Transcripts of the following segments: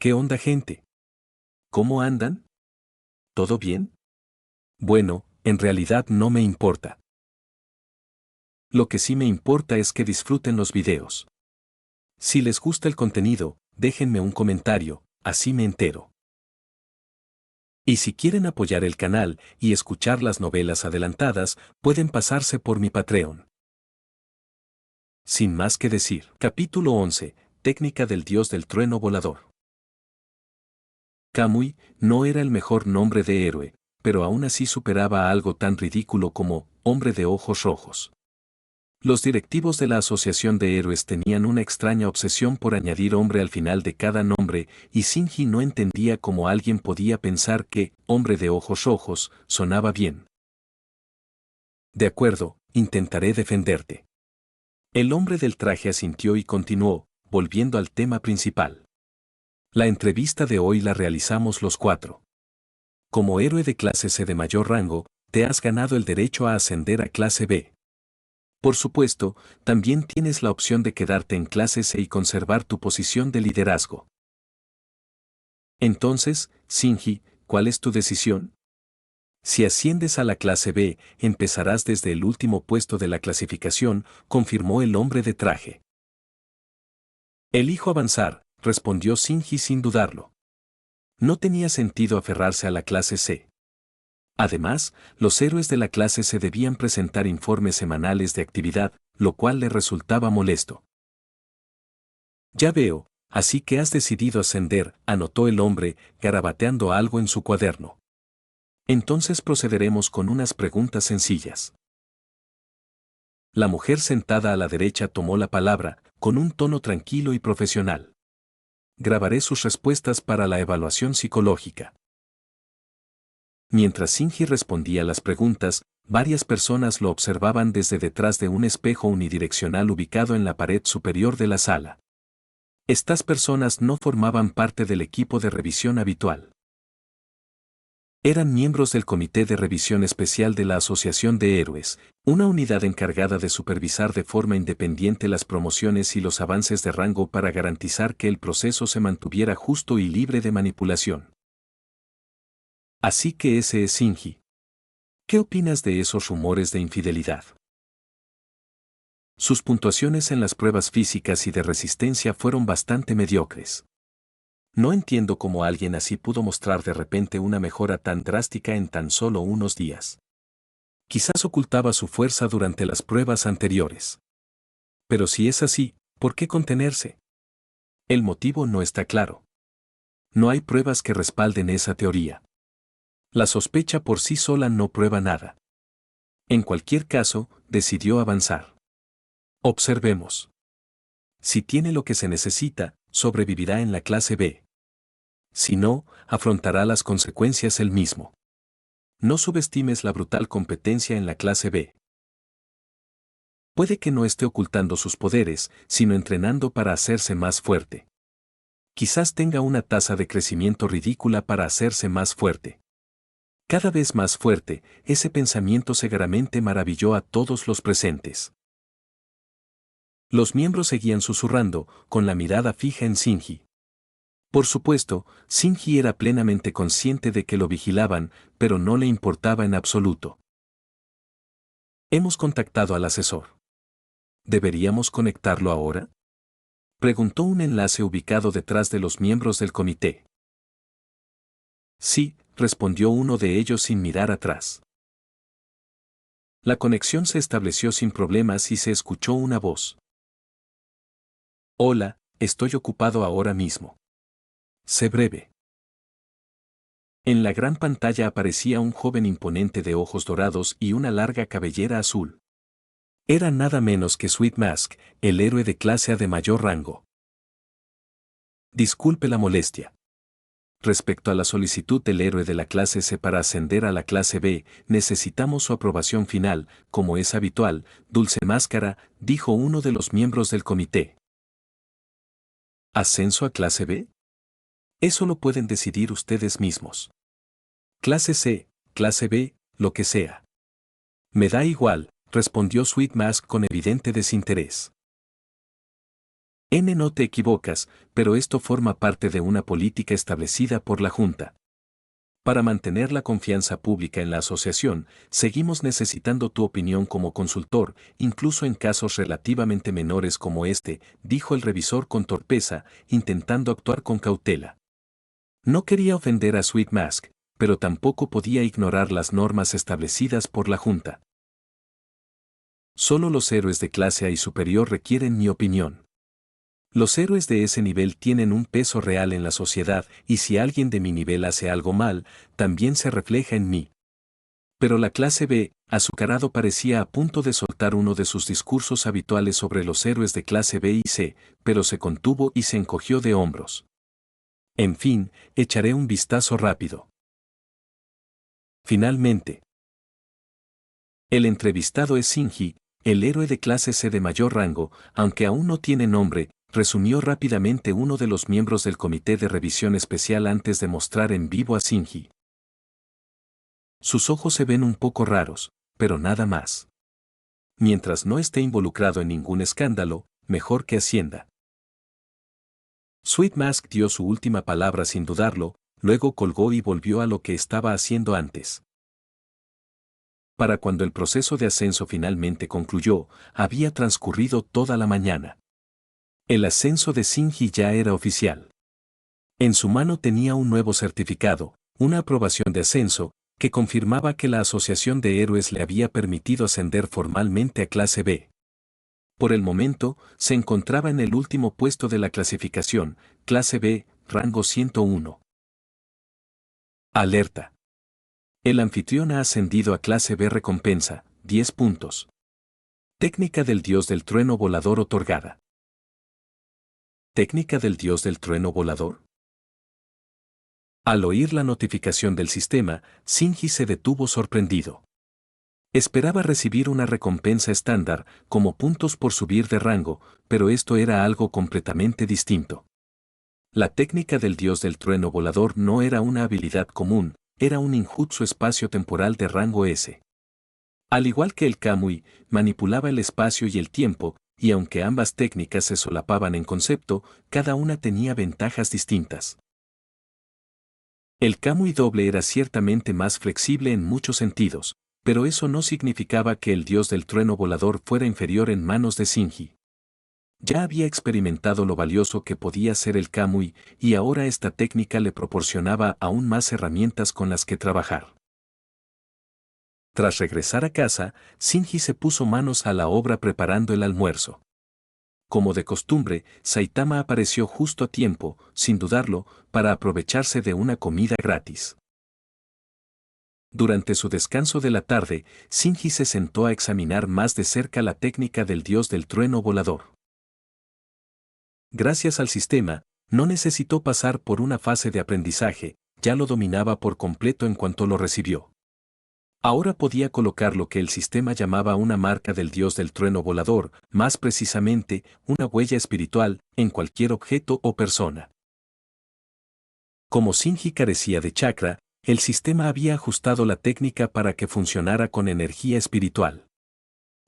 ¿Qué onda, gente? ¿Cómo andan? ¿Todo bien? Bueno, en realidad no me importa. Lo que sí me importa es que disfruten los videos. Si les gusta el contenido, déjenme un comentario, así me entero. Y si quieren apoyar el canal y escuchar las novelas adelantadas, pueden pasarse por mi Patreon. Sin más que decir, capítulo 11, técnica del dios del trueno volador. Kamui no era el mejor nombre de héroe, pero aún así superaba a algo tan ridículo como hombre de ojos rojos. Los directivos de la Asociación de Héroes tenían una extraña obsesión por añadir hombre al final de cada nombre, y Shinji no entendía cómo alguien podía pensar que hombre de ojos rojos sonaba bien. De acuerdo, intentaré defenderte. El hombre del traje asintió y continuó, volviendo al tema principal. La entrevista de hoy la realizamos los cuatro. Como héroe de clase C de mayor rango, te has ganado el derecho a ascender a clase B. Por supuesto, también tienes la opción de quedarte en clase C y conservar tu posición de liderazgo. Entonces, Shinji, ¿cuál es tu decisión? Si asciendes a la clase B, empezarás desde el último puesto de la clasificación, confirmó el hombre de traje. Elijo avanzar, respondió Shinji sin dudarlo. No tenía sentido aferrarse a la clase C. Además, los héroes de la clase C debían presentar informes semanales de actividad, lo cual le resultaba molesto. Ya veo, así que has decidido ascender, anotó el hombre, garabateando algo en su cuaderno. Entonces procederemos con unas preguntas sencillas. La mujer sentada a la derecha tomó la palabra, con un tono tranquilo y profesional. Grabaré sus respuestas para la evaluación psicológica. Mientras Shinji respondía las preguntas, varias personas lo observaban desde detrás de un espejo unidireccional ubicado en la pared superior de la sala. Estas personas no formaban parte del equipo de revisión habitual. Eran miembros del Comité de Revisión Especial de la Asociación de Héroes, una unidad encargada de supervisar de forma independiente las promociones y los avances de rango para garantizar que el proceso se mantuviera justo y libre de manipulación. Así que ese es Shinji. ¿Qué opinas de esos rumores de infidelidad? Sus puntuaciones en las pruebas físicas y de resistencia fueron bastante mediocres. No entiendo cómo alguien así pudo mostrar de repente una mejora tan drástica en tan solo unos días. Quizás ocultaba su fuerza durante las pruebas anteriores. Pero si es así, ¿por qué contenerse? El motivo no está claro. No hay pruebas que respalden esa teoría. La sospecha por sí sola no prueba nada. En cualquier caso, decidió avanzar. Observemos. Si tiene lo que se necesita, sobrevivirá en la clase B. Si no, afrontará las consecuencias él mismo. No subestimes la brutal competencia en la clase B. Puede que no esté ocultando sus poderes, sino entrenando para hacerse más fuerte. Quizás tenga una tasa de crecimiento ridícula para hacerse más fuerte. Cada vez más fuerte, ese pensamiento cegaramente maravilló a todos los presentes. Los miembros seguían susurrando, con la mirada fija en Shinji. Por supuesto, Shinji era plenamente consciente de que lo vigilaban, pero no le importaba en absoluto. Hemos contactado al asesor. ¿Deberíamos conectarlo ahora? Preguntó un enlace ubicado detrás de los miembros del comité. Sí, respondió uno de ellos sin mirar atrás. La conexión se estableció sin problemas y se escuchó una voz. Hola, estoy ocupado ahora mismo. Sé breve. En la gran pantalla aparecía un joven imponente de ojos dorados y una larga cabellera azul. Era nada menos que Sweet Mask, el héroe de clase A de mayor rango. Disculpe la molestia. Respecto a la solicitud del héroe de la clase C para ascender a la clase B, necesitamos su aprobación final, como es habitual, Dulce Máscara, dijo uno de los miembros del comité. ¿Ascenso a clase B? Eso lo pueden decidir ustedes mismos. Clase C, clase B, lo que sea. Me da igual, respondió Sweet Mask con evidente desinterés. No te equivocas, pero esto forma parte de una política establecida por la Junta. Para mantener la confianza pública en la asociación, seguimos necesitando tu opinión como consultor, incluso en casos relativamente menores como este, dijo el revisor con torpeza, intentando actuar con cautela. No quería ofender a Sweet Mask, pero tampoco podía ignorar las normas establecidas por la Junta. Solo los héroes de clase A y superior requieren mi opinión. Los héroes de ese nivel tienen un peso real en la sociedad y si alguien de mi nivel hace algo mal, también se refleja en mí. Pero la clase B, azucarado, parecía a punto de soltar uno de sus discursos habituales sobre los héroes de clase B y C, pero se contuvo y se encogió de hombros. En fin, echaré un vistazo rápido. Finalmente, el entrevistado es Shinji, el héroe de clase C de mayor rango, aunque aún no tiene nombre, resumió rápidamente uno de los miembros del comité de revisión especial antes de mostrar en vivo a Shinji. Sus ojos se ven un poco raros, pero nada más. Mientras no esté involucrado en ningún escándalo, mejor que ascienda. Sweet Mask dio su última palabra sin dudarlo, luego colgó y volvió a lo que estaba haciendo antes. Para cuando el proceso de ascenso finalmente concluyó, había transcurrido toda la mañana. El ascenso de Shinji ya era oficial. En su mano tenía un nuevo certificado, una aprobación de ascenso, que confirmaba que la Asociación de Héroes le había permitido ascender formalmente a clase B. Por el momento, se encontraba en el último puesto de la clasificación, clase B, rango 101. Alerta. El anfitrión ha ascendido a clase B, recompensa, 10 puntos. Técnica del dios del trueno volador otorgada. ¿Técnica del dios del trueno volador? Al oír la notificación del sistema, Shinji se detuvo sorprendido. Esperaba recibir una recompensa estándar, como puntos por subir de rango, pero esto era algo completamente distinto. La técnica del dios del trueno volador no era una habilidad común, era un ninjutsu espacio-temporal de rango S. Al igual que el Kamui, manipulaba el espacio y el tiempo, y aunque ambas técnicas se solapaban en concepto, cada una tenía ventajas distintas. El Kamui doble era ciertamente más flexible en muchos sentidos, pero eso no significaba que el dios del trueno volador fuera inferior en manos de Shinji. Ya había experimentado lo valioso que podía ser el Kamui, y ahora esta técnica le proporcionaba aún más herramientas con las que trabajar. Tras regresar a casa, Shinji se puso manos a la obra preparando el almuerzo. Como de costumbre, Saitama apareció justo a tiempo, sin dudarlo, para aprovecharse de una comida gratis. Durante su descanso de la tarde, Shinji se sentó a examinar más de cerca la técnica del dios del trueno volador. Gracias al sistema, no necesitó pasar por una fase de aprendizaje, ya lo dominaba por completo en cuanto lo recibió. Ahora podía colocar lo que el sistema llamaba una marca del dios del trueno volador, más precisamente, una huella espiritual, en cualquier objeto o persona. Como Shinji carecía de chakra, el sistema había ajustado la técnica para que funcionara con energía espiritual.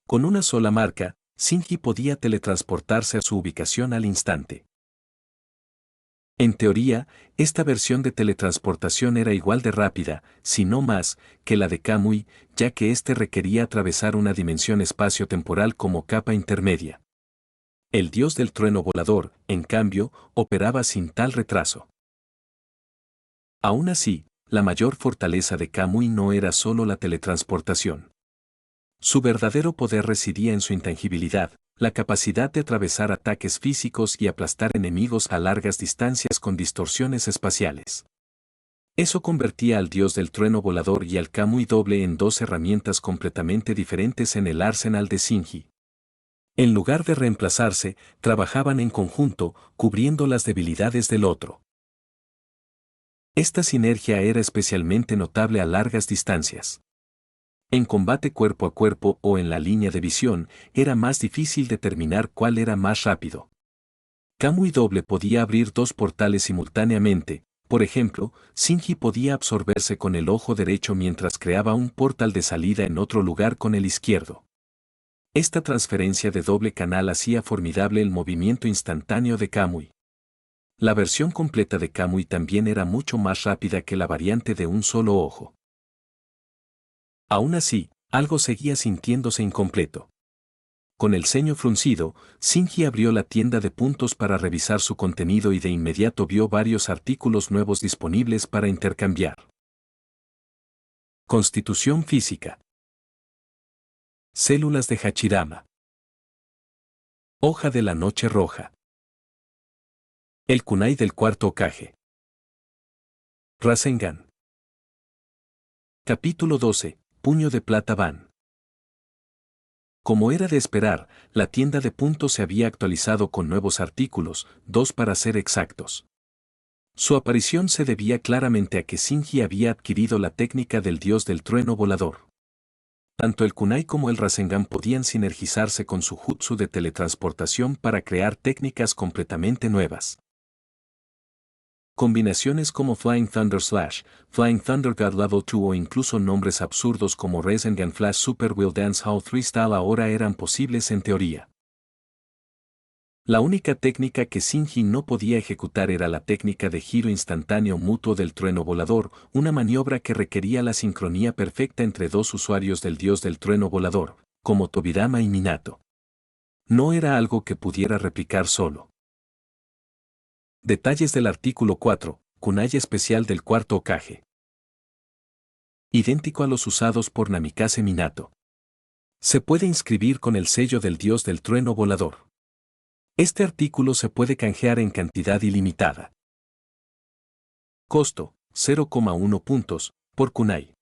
Con una sola marca, Shinji podía teletransportarse a su ubicación al instante. En teoría, esta versión de teletransportación era igual de rápida, si no más, que la de Kamui, ya que éste requería atravesar una dimensión espacio-temporal como capa intermedia. El dios del trueno volador, en cambio, operaba sin tal retraso. Aún así, la mayor fortaleza de Kamui no era solo la teletransportación. Su verdadero poder residía en su intangibilidad, la capacidad de atravesar ataques físicos y aplastar enemigos a largas distancias con distorsiones espaciales. Eso convertía al dios del trueno volador y al Kamui doble en dos herramientas completamente diferentes en el arsenal de Shinji. En lugar de reemplazarse, trabajaban en conjunto, cubriendo las debilidades del otro. Esta sinergia era especialmente notable a largas distancias. En combate cuerpo a cuerpo o en la línea de visión, era más difícil determinar cuál era más rápido. Kamui doble podía abrir dos portales simultáneamente, por ejemplo, Shinji podía absorberse con el ojo derecho mientras creaba un portal de salida en otro lugar con el izquierdo. Esta transferencia de doble canal hacía formidable el movimiento instantáneo de Kamui. La versión completa de Kamui también era mucho más rápida que la variante de un solo ojo. Aún así, algo seguía sintiéndose incompleto. Con el ceño fruncido, Shinji abrió la tienda de puntos para revisar su contenido y de inmediato vio varios artículos nuevos disponibles para intercambiar. Constitución física. Células de Hachirama. Hoja de la noche roja. El kunai del cuarto Hokage. Rasengan. Capítulo 12. Puño de plata Ban. Como era de esperar, la tienda de puntos se había actualizado con nuevos artículos, 2 para ser exactos. Su aparición se debía claramente a que Shinji había adquirido la técnica del dios del trueno volador. Tanto el kunai como el Rasengan podían sinergizarse con su jutsu de teletransportación para crear técnicas completamente nuevas. Combinaciones como Flying Thunder Slash, Flying Thunder God Level 2 o incluso nombres absurdos como Rasengan Flash Super Will Dance Hall 3 Style ahora eran posibles en teoría. La única técnica que Shinji no podía ejecutar era la técnica de giro instantáneo mutuo del trueno volador, una maniobra que requería la sincronía perfecta entre dos usuarios del dios del trueno volador, como Tobirama y Minato. No era algo que pudiera replicar solo. Detalles del artículo 4, kunai especial del cuarto Hokage. Idéntico a los usados por Namikaze Minato. Se puede inscribir con el sello del dios del trueno volador. Este artículo se puede canjear en cantidad ilimitada. Costo, 0,1 puntos, por kunai.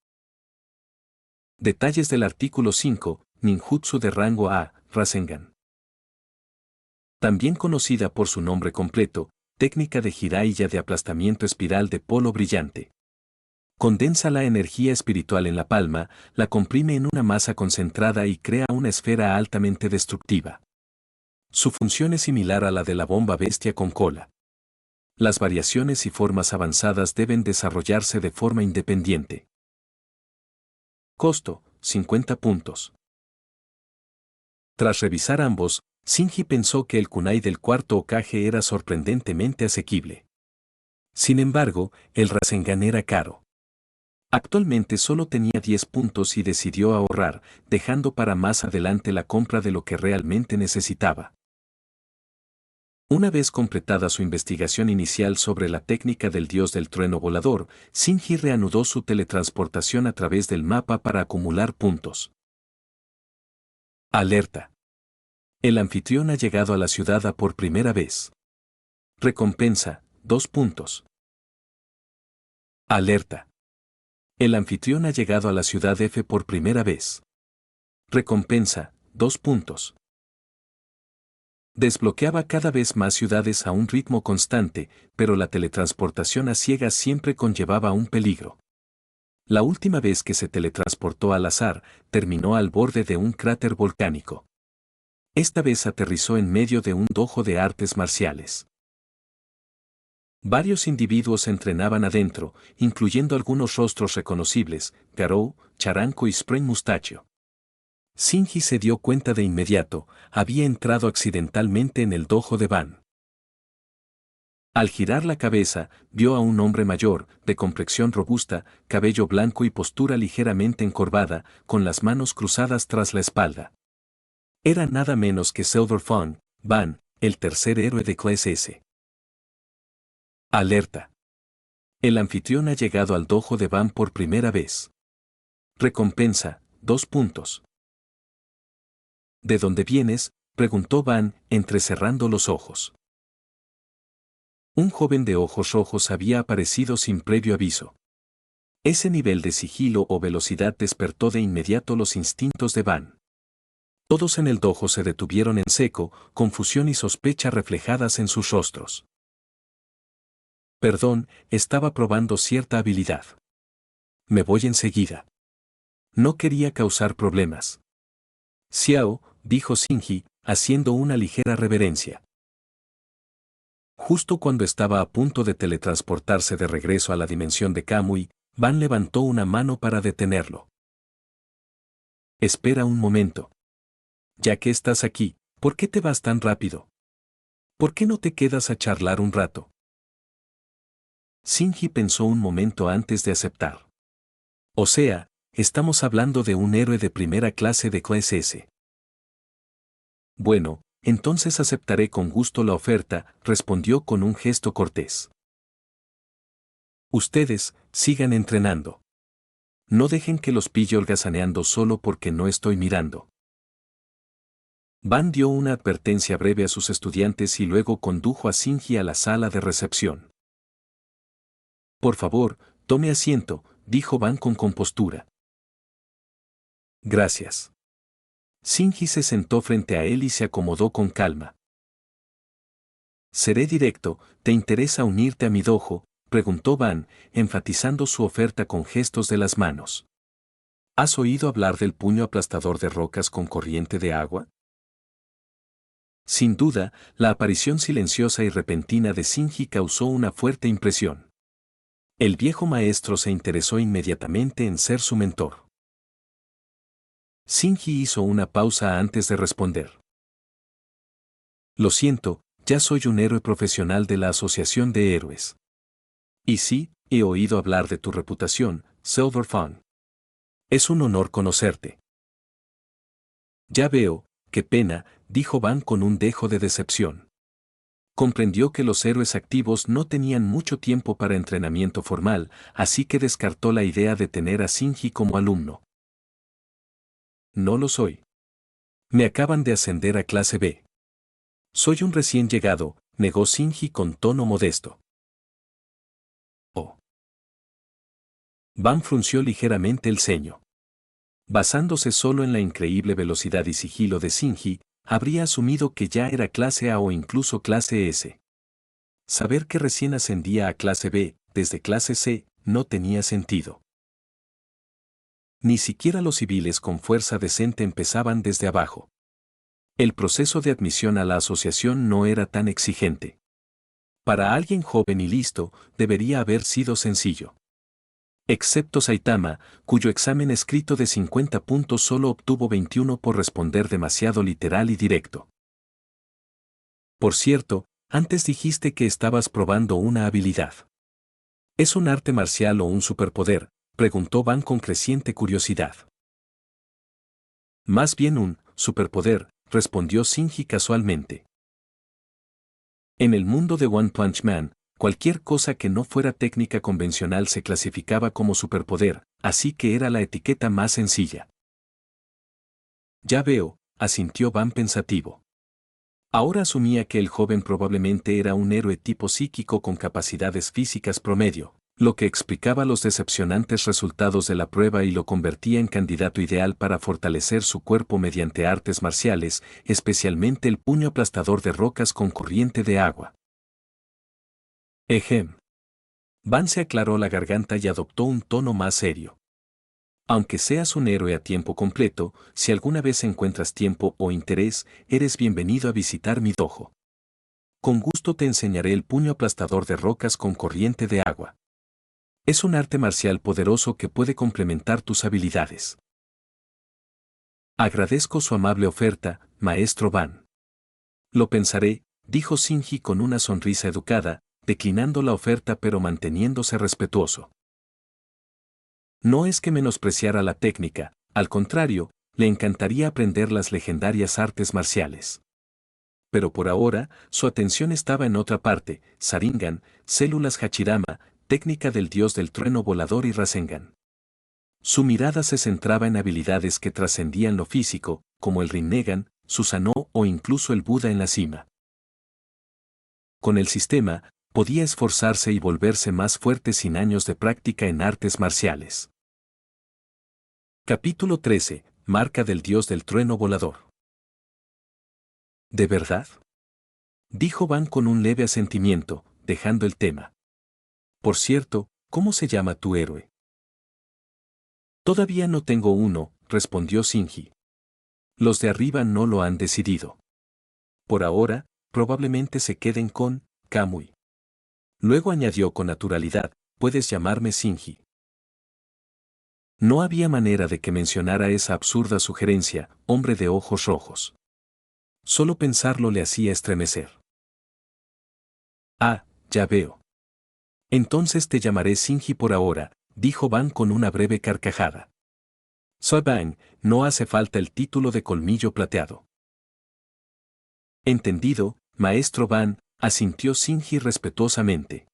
Detalles del artículo 5, ninjutsu de rango A, Rasengan. También conocida por su nombre completo, técnica de Jiraiya de aplastamiento espiral de polo brillante. Condensa la energía espiritual en la palma, la comprime en una masa concentrada y crea una esfera altamente destructiva. Su función es similar a la de la bomba bestia con cola. Las variaciones y formas avanzadas deben desarrollarse de forma independiente. Costo, 50 puntos. Tras revisar ambos, Shinji pensó que el kunai del cuarto Hokage era sorprendentemente asequible. Sin embargo, el Rasengan era caro. Actualmente solo tenía 10 puntos y decidió ahorrar, dejando para más adelante la compra de lo que realmente necesitaba. Una vez completada su investigación inicial sobre la técnica del dios del trueno volador, Shinji reanudó su teletransportación a través del mapa para acumular puntos. Alerta. El anfitrión ha llegado a la ciudad A por primera vez. Recompensa, 2 puntos. Alerta. El anfitrión ha llegado a la ciudad F por primera vez. Recompensa, 2 puntos. Desbloqueaba cada vez más ciudades a un ritmo constante, pero la teletransportación a ciegas siempre conllevaba un peligro. La última vez que se teletransportó al azar, terminó al borde de un cráter volcánico. Esta vez aterrizó en medio de un dojo de artes marciales. Varios individuos entrenaban adentro, incluyendo algunos rostros reconocibles, Garou, Charanko y Spring Mustachio. Shinji se dio cuenta de inmediato, había entrado accidentalmente en el dojo de Ban. Al girar la cabeza, vio a un hombre mayor, de complexión robusta, cabello blanco y postura ligeramente encorvada, con las manos cruzadas tras la espalda. Era nada menos que Silver Fang, Ban, el tercer héroe de clase S. Alerta. El anfitrión ha llegado al dojo de Ban por primera vez. Recompensa, 2 puntos. ¿De dónde vienes?, preguntó Ban, entrecerrando los ojos. Un joven de ojos rojos había aparecido sin previo aviso. Ese nivel de sigilo o velocidad despertó de inmediato los instintos de Ban. Todos en el dojo se detuvieron en seco, confusión y sospecha reflejadas en sus rostros. Perdón, estaba probando cierta habilidad. Me voy enseguida. No quería causar problemas. Xiao, dijo Shinji, haciendo una ligera reverencia. Justo cuando estaba a punto de teletransportarse de regreso a la dimensión de Kamui, Ban levantó una mano para detenerlo. Espera un momento. Ya que estás aquí, ¿por qué te vas tan rápido? ¿Por qué no te quedas a charlar un rato? Shinji pensó un momento antes de aceptar. O sea, estamos hablando de un héroe de primera clase de clase S. Bueno, entonces aceptaré con gusto la oferta, respondió con un gesto cortés. Ustedes, sigan entrenando. No dejen que los pille holgazaneando solo porque no estoy mirando. Ban dio una advertencia breve a sus estudiantes y luego condujo a Shinji a la sala de recepción. Por favor, tome asiento, dijo Ban con compostura. Gracias. Shinji se sentó frente a él y se acomodó con calma. Seré directo, ¿te interesa unirte a mi dojo?, preguntó Ban, enfatizando su oferta con gestos de las manos. ¿Has oído hablar del puño aplastador de rocas con corriente de agua? Sin duda, la aparición silenciosa y repentina de Shinji causó una fuerte impresión. El viejo maestro se interesó inmediatamente en ser su mentor. Shinji hizo una pausa antes de responder. Lo siento, ya soy un héroe profesional de la Asociación de Héroes. Y sí, he oído hablar de tu reputación, Silver Fawn. Es un honor conocerte. Ya veo, qué pena, dijo Ban con un dejo de decepción. Comprendió que los héroes activos no tenían mucho tiempo para entrenamiento formal, así que descartó la idea de tener a Shinji como alumno. No lo soy. Me acaban de ascender a clase B. Soy un recién llegado, negó Shinji con tono modesto. Oh. Ban frunció ligeramente el ceño. Basándose solo en la increíble velocidad y sigilo de Shinji, habría asumido que ya era clase A o incluso clase S. Saber que recién ascendía a clase B, desde clase C, no tenía sentido. Ni siquiera los civiles con fuerza decente empezaban desde abajo. El proceso de admisión a la asociación no era tan exigente. Para alguien joven y listo, debería haber sido sencillo. Excepto Saitama, cuyo examen escrito de 50 puntos solo obtuvo 21 por responder demasiado literal y directo. Por cierto, antes dijiste que estabas probando una habilidad. ¿Es un arte marcial o un superpoder?, preguntó Ban con creciente curiosidad. Más bien un superpoder, respondió Shinji casualmente. En el mundo de One Punch Man, cualquier cosa que no fuera técnica convencional se clasificaba como superpoder, así que era la etiqueta más sencilla. Ya veo, asintió Ban pensativo. Ahora asumía que el joven probablemente era un héroe tipo psíquico con capacidades físicas promedio, lo que explicaba los decepcionantes resultados de la prueba y lo convertía en candidato ideal para fortalecer su cuerpo mediante artes marciales, especialmente el puño aplastador de rocas con corriente de agua. Ejem. Ban se aclaró la garganta y adoptó un tono más serio. Aunque seas un héroe a tiempo completo, si alguna vez encuentras tiempo o interés, eres bienvenido a visitar mi dojo. Con gusto te enseñaré el puño aplastador de rocas con corriente de agua. Es un arte marcial poderoso que puede complementar tus habilidades. Agradezco su amable oferta, maestro Ban. Lo pensaré, dijo Shinji con una sonrisa educada, declinando la oferta pero manteniéndose respetuoso. No es que menospreciara la técnica, al contrario, le encantaría aprender las legendarias artes marciales. Pero por ahora, su atención estaba en otra parte: Sharingan, células Hachirama, técnica del dios del trueno volador y Rasengan. Su mirada se centraba en habilidades que trascendían lo físico, como el Rinnegan, Susanoo o incluso el Buda en la cima. Con el sistema, podía esforzarse y volverse más fuerte sin años de práctica en artes marciales. Capítulo 13. Marca del dios del trueno volador. ¿De verdad?, dijo Ban con un leve asentimiento, dejando el tema. Por cierto, ¿cómo se llama tu héroe? Todavía no tengo uno, respondió Shinji. Los de arriba no lo han decidido. Por ahora, probablemente se queden con Kamui. Luego añadió con naturalidad: puedes llamarme Shinji. No había manera de que mencionara esa absurda sugerencia, hombre de ojos rojos. Solo pensarlo le hacía estremecer. Ah, ya veo. Entonces te llamaré Shinji por ahora, dijo Van con una breve carcajada. Soy Van, no hace falta el título de colmillo plateado. Entendido, maestro Van, asintió Shinji respetuosamente.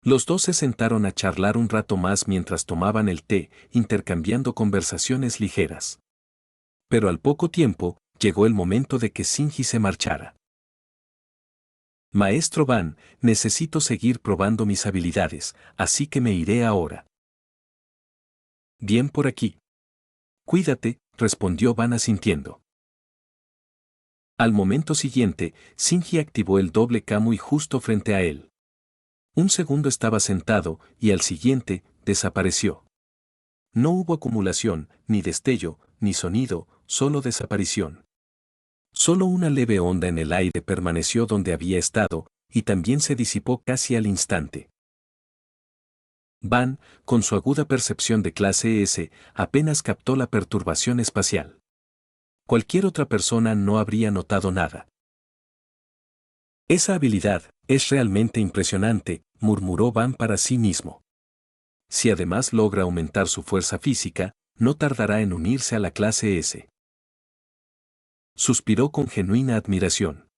Los dos se sentaron a charlar un rato más mientras tomaban el té, intercambiando conversaciones ligeras. Pero al poco tiempo, llegó el momento de que Shinji se marchara. Maestro Van, necesito seguir probando mis habilidades, así que me iré ahora. Bien por aquí. Cuídate, respondió Van asintiendo. Al momento siguiente, Shinji activó el doble Kamui justo frente a él. Un segundo estaba sentado, y al siguiente, desapareció. No hubo acumulación, ni destello, ni sonido, solo desaparición. Solo una leve onda en el aire permaneció donde había estado, y también se disipó casi al instante. Van, con su aguda percepción de clase S, apenas captó la perturbación espacial. Cualquier otra persona no habría notado nada. Esa habilidad es realmente impresionante, murmuró Van para sí mismo. Si además logra aumentar su fuerza física, no tardará en unirse a la clase S. Suspiró con genuina admiración.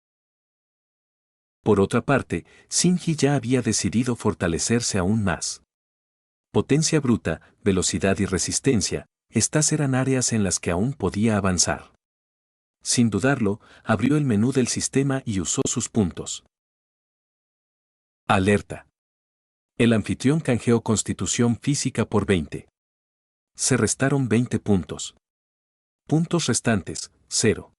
Por otra parte, Shinji ya había decidido fortalecerse aún más. Potencia bruta, velocidad y resistencia, estas eran áreas en las que aún podía avanzar. Sin dudarlo, abrió el menú del sistema y usó sus puntos. Alerta. El anfitrión canjeó constitución física por 20. Se restaron 20 puntos. Puntos restantes, 0.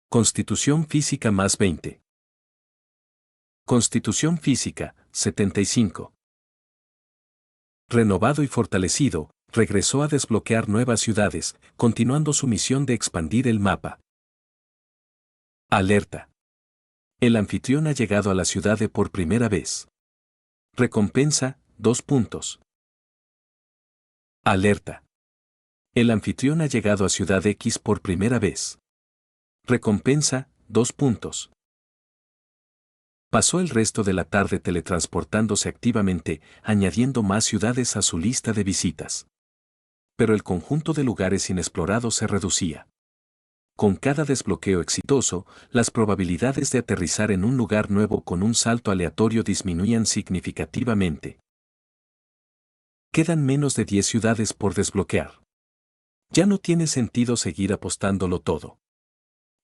Constitución física más 20. Constitución física, 75. Renovado y fortalecido, regresó a desbloquear nuevas ciudades, continuando su misión de expandir el mapa. Alerta. El anfitrión ha llegado a la ciudad de por primera vez. Recompensa, 2 puntos. Alerta. El anfitrión ha llegado a Ciudad X por primera vez. Recompensa, 2 puntos. Pasó el resto de la tarde teletransportándose activamente, añadiendo más ciudades a su lista de visitas. Pero el conjunto de lugares inexplorados se reducía. Con cada desbloqueo exitoso, las probabilidades de aterrizar en un lugar nuevo con un salto aleatorio disminuían significativamente. Quedan menos de 10 ciudades por desbloquear. Ya no tiene sentido seguir apostándolo todo.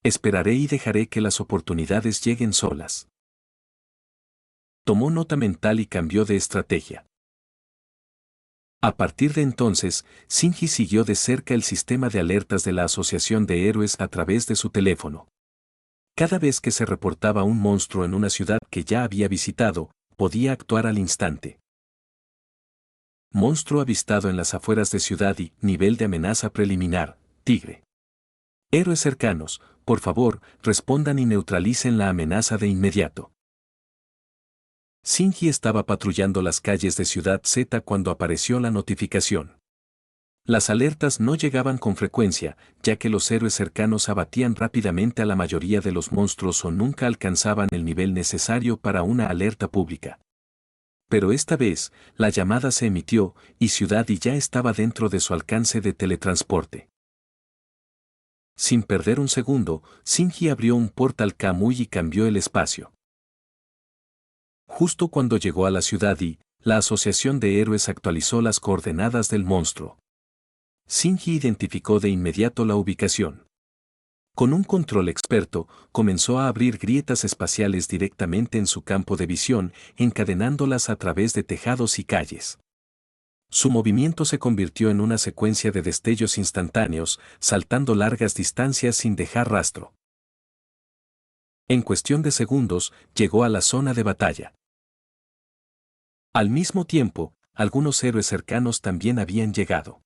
Esperaré y dejaré que las oportunidades lleguen solas. Tomó nota mental y cambió de estrategia. A partir de entonces, Shinji siguió de cerca el sistema de alertas de la Asociación de Héroes a través de su teléfono. Cada vez que se reportaba un monstruo en una ciudad que ya había visitado, podía actuar al instante. Monstruo avistado en las afueras de ciudad y nivel de amenaza preliminar, tigre. Héroes cercanos, por favor, respondan y neutralicen la amenaza de inmediato. Shinji estaba patrullando las calles de Ciudad Z cuando apareció la notificación. Las alertas no llegaban con frecuencia, ya que los héroes cercanos abatían rápidamente a la mayoría de los monstruos o nunca alcanzaban el nivel necesario para una alerta pública. Pero esta vez, la llamada se emitió, y Ciudad Y ya estaba dentro de su alcance de teletransporte. Sin perder un segundo, Shinji abrió un portal Kamui y cambió el espacio. Justo cuando llegó a la ciudad y, la Asociación de Héroes actualizó las coordenadas del monstruo. Shinji identificó de inmediato la ubicación. Con un control experto, comenzó a abrir grietas espaciales directamente en su campo de visión, encadenándolas a través de tejados y calles. Su movimiento se convirtió en una secuencia de destellos instantáneos, saltando largas distancias sin dejar rastro. En cuestión de segundos, llegó a la zona de batalla. Al mismo tiempo, algunos héroes cercanos también habían llegado.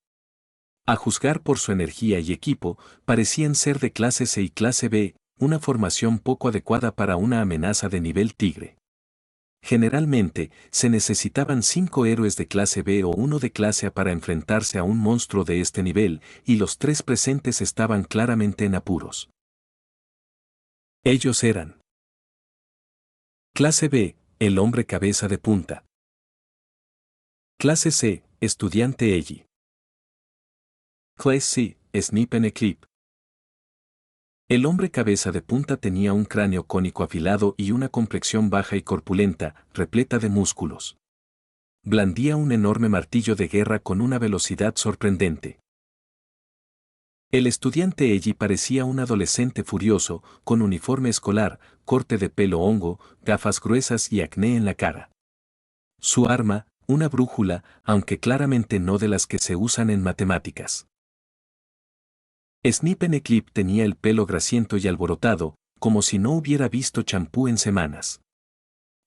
A juzgar por su energía y equipo, parecían ser de clase C y clase B, una formación poco adecuada para una amenaza de nivel tigre. Generalmente, se necesitaban 5 héroes de clase B o uno de clase A para enfrentarse a un monstruo de este nivel, y los 3 presentes estaban claramente en apuros. Ellos eran: Clase B, el hombre cabeza de punta. Clase C, estudiante Eiji. Clase C, Snipen-Eclipse. El hombre cabeza de punta tenía un cráneo cónico afilado y una complexión baja y corpulenta, repleta de músculos. Blandía un enorme martillo de guerra con una velocidad sorprendente. El estudiante Eiji parecía un adolescente furioso, con uniforme escolar, corte de pelo hongo, gafas gruesas y acné en la cara. Su arma, una brújula, aunque claramente no de las que se usan en matemáticas. Snipen-Eclipse tenía el pelo grasiento y alborotado, como si no hubiera visto champú en semanas.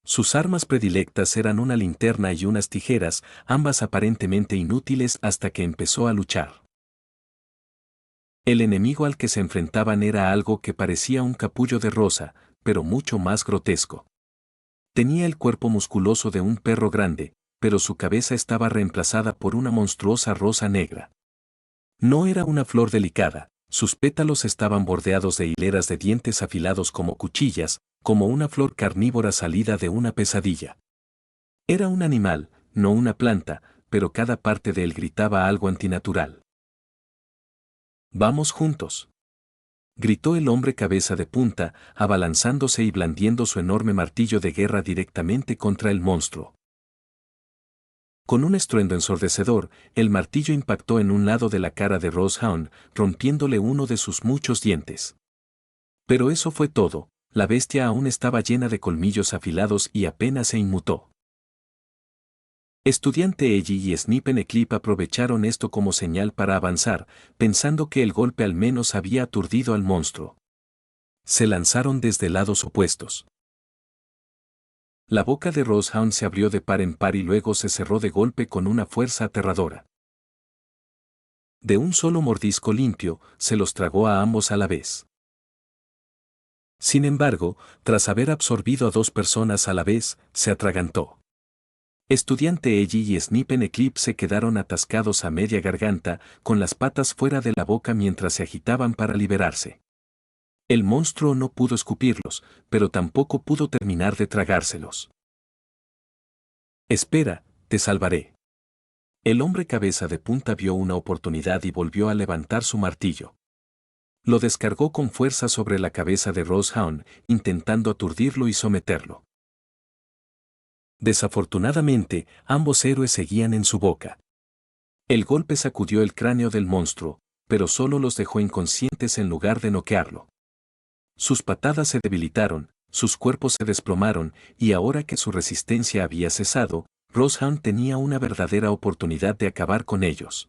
Sus armas predilectas eran una linterna y unas tijeras, ambas aparentemente inútiles hasta que empezó a luchar. El enemigo al que se enfrentaban era algo que parecía un capullo de rosa, pero mucho más grotesco. Tenía el cuerpo musculoso de un perro grande, pero su cabeza estaba reemplazada por una monstruosa rosa negra. No era una flor delicada, sus pétalos estaban bordeados de hileras de dientes afilados como cuchillas, como una flor carnívora salida de una pesadilla. Era un animal, no una planta, pero cada parte de él gritaba algo antinatural. «Vamos juntos», gritó el hombre cabeza de punta, abalanzándose y blandiendo su enorme martillo de guerra directamente contra el monstruo. Con un estruendo ensordecedor, el martillo impactó en un lado de la cara de Rosehound, rompiéndole uno de sus muchos dientes. Pero eso fue todo, la bestia aún estaba llena de colmillos afilados y apenas se inmutó. Estudiante Eiji y Snipen-Eclipse aprovecharon esto como señal para avanzar, pensando que el golpe al menos había aturdido al monstruo. Se lanzaron desde lados opuestos. La boca de Rosehound se abrió de par en par y luego se cerró de golpe con una fuerza aterradora. De un solo mordisco limpio, se los tragó a ambos a la vez. Sin embargo, tras haber absorbido a 2 personas a la vez, se atragantó. Estudiante Eiji y Snipen-Eclipse se quedaron atascados a media garganta, con las patas fuera de la boca mientras se agitaban para liberarse. El monstruo no pudo escupirlos, pero tampoco pudo terminar de tragárselos. «Espera, te salvaré». El hombre cabeza de punta vio una oportunidad y volvió a levantar su martillo. Lo descargó con fuerza sobre la cabeza de Rosehound, intentando aturdirlo y someterlo. Desafortunadamente, ambos héroes seguían en su boca. El golpe sacudió el cráneo del monstruo, pero solo los dejó inconscientes en lugar de noquearlo. Sus patadas se debilitaron, sus cuerpos se desplomaron, y ahora que su resistencia había cesado, Rosehound tenía una verdadera oportunidad de acabar con ellos.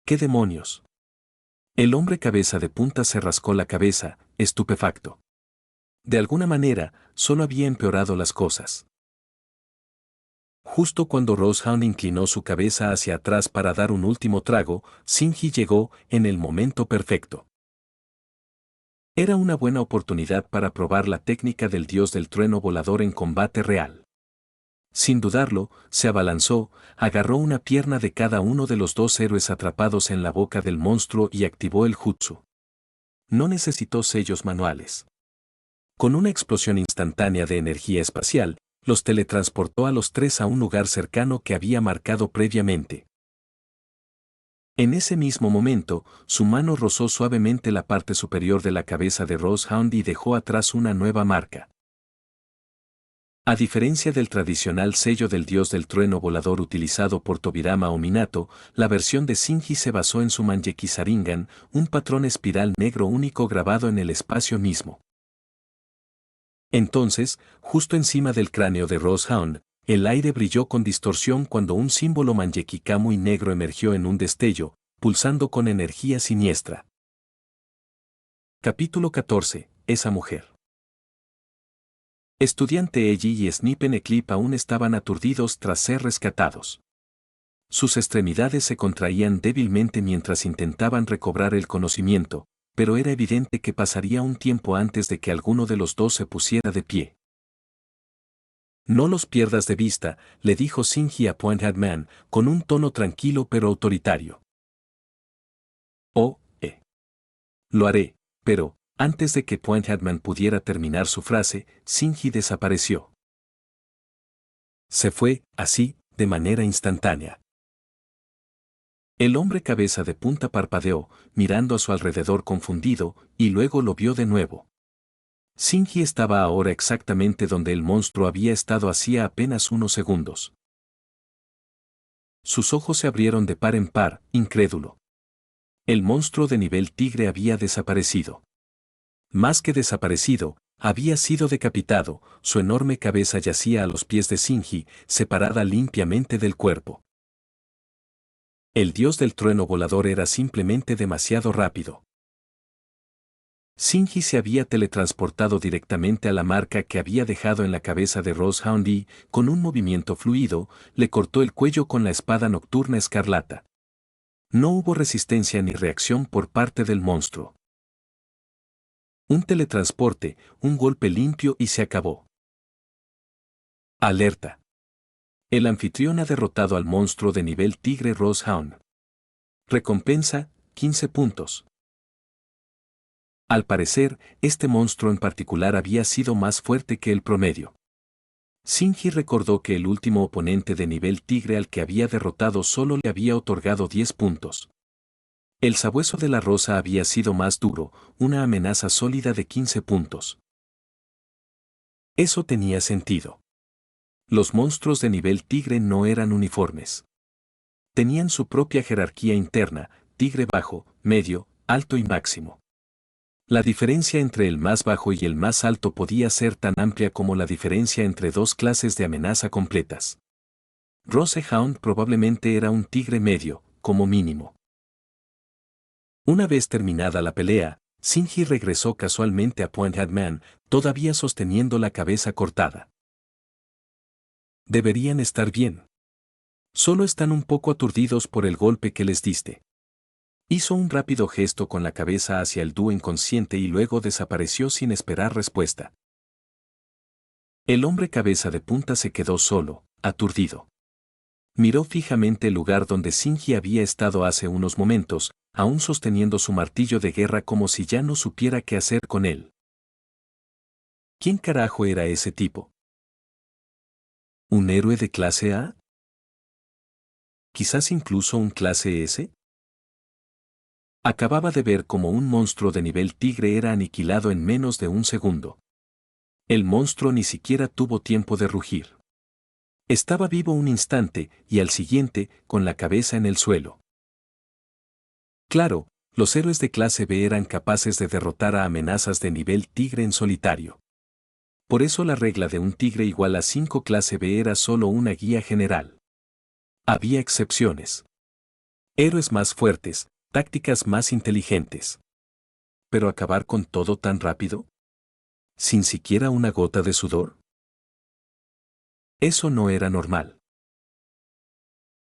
¿Qué demonios? El hombre cabeza de punta se rascó la cabeza, estupefacto. De alguna manera, solo había empeorado las cosas. Justo cuando Rosehound inclinó su cabeza hacia atrás para dar un último trago, Shinji llegó en el momento perfecto. Era una buena oportunidad para probar la técnica del dios del trueno volador en combate real. Sin dudarlo, se abalanzó, agarró una pierna de cada uno de los 2 héroes atrapados en la boca del monstruo y activó el jutsu. No necesitó sellos manuales. Con una explosión instantánea de energía espacial, los teletransportó a los 3 a un lugar cercano que había marcado previamente. En ese mismo momento, su mano rozó suavemente la parte superior de la cabeza de Rosehound y dejó atrás una nueva marca. A diferencia del tradicional sello del dios del trueno volador utilizado por Tobirama o Minato, la versión de Shinji se basó en su Mangeki Sharingan, un patrón espiral negro único grabado en el espacio mismo. Entonces, justo encima del cráneo de Rosehound, el aire brilló con distorsión cuando un símbolo Mangeki Kamui negro emergió en un destello, pulsando con energía siniestra. Capítulo 14. Esa mujer. Estudiante Eiji y Snipen-Eclipse aún estaban aturdidos tras ser rescatados. Sus extremidades se contraían débilmente mientras intentaban recobrar el conocimiento, pero era evidente que pasaría un tiempo antes de que alguno de los 2 se pusiera de pie. No los pierdas de vista, le dijo Shinji a Pointhead Man, con un tono tranquilo pero autoritario. Oh, Lo haré, pero, antes de que Pointhead Man pudiera terminar su frase, Shinji desapareció. Se fue, así, de manera instantánea. El hombre cabeza de punta parpadeó, mirando a su alrededor confundido, y luego lo vio de nuevo. Shinji estaba ahora exactamente donde el monstruo había estado hacía apenas unos segundos. Sus ojos se abrieron de par en par, incrédulo. El monstruo de nivel tigre había desaparecido. Más que desaparecido, había sido decapitado, su enorme cabeza yacía a los pies de Shinji, separada limpiamente del cuerpo. El dios del trueno volador era simplemente demasiado rápido. Shinji se había teletransportado directamente a la marca que había dejado en la cabeza de Rosehound y, con un movimiento fluido, le cortó el cuello con la espada nocturna escarlata. No hubo resistencia ni reacción por parte del monstruo. Un teletransporte, un golpe limpio y se acabó. Alerta. El anfitrión ha derrotado al monstruo de nivel tigre Rosehound. Recompensa, 15 puntos. Al parecer, este monstruo en particular había sido más fuerte que el promedio. Shinji recordó que el último oponente de nivel tigre al que había derrotado solo le había otorgado 10 puntos. El sabueso de la rosa había sido más duro, una amenaza sólida de 15 puntos. Eso tenía sentido. Los monstruos de nivel tigre no eran uniformes. Tenían su propia jerarquía interna, tigre bajo, medio, alto y máximo. La diferencia entre el más bajo y el más alto podía ser tan amplia como la diferencia entre dos clases de amenaza completas. Rosehound probablemente era un tigre medio, como mínimo. Una vez terminada la pelea, Shinji regresó casualmente a Pointhead Man, todavía sosteniendo la cabeza cortada. Deberían estar bien. Solo están un poco aturdidos por el golpe que les diste. Hizo un rápido gesto con la cabeza hacia el dúo inconsciente y luego desapareció sin esperar respuesta. El hombre cabeza de punta se quedó solo, aturdido. Miró fijamente el lugar donde Shinji había estado hace unos momentos, aún sosteniendo su martillo de guerra como si ya no supiera qué hacer con él. ¿Quién carajo era ese tipo? ¿Un héroe de clase A? ¿Quizás incluso un clase S? Acababa de ver cómo un monstruo de nivel tigre era aniquilado en menos de un segundo. El monstruo ni siquiera tuvo tiempo de rugir. Estaba vivo un instante y al siguiente, con la cabeza en el suelo. Claro, los héroes de clase B eran capaces de derrotar a amenazas de nivel tigre en solitario. Por eso la regla de un tigre igual a 5 clase B era solo una guía general. Había excepciones. Héroes más fuertes, tácticas más inteligentes. ¿Pero acabar con todo tan rápido? ¿Sin siquiera una gota de sudor? Eso no era normal.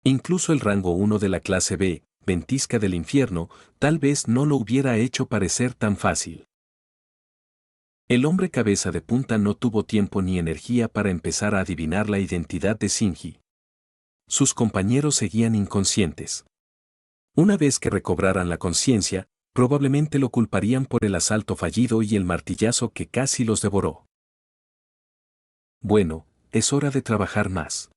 Incluso el rango 1 de la clase B, ventisca del infierno, tal vez no lo hubiera hecho parecer tan fácil. El hombre cabeza de punta no tuvo tiempo ni energía para empezar a adivinar la identidad de Shinji. Sus compañeros seguían inconscientes. Una vez que recobraran la conciencia, probablemente lo culparían por el asalto fallido y el martillazo que casi los devoró. Bueno, es hora de trabajar más.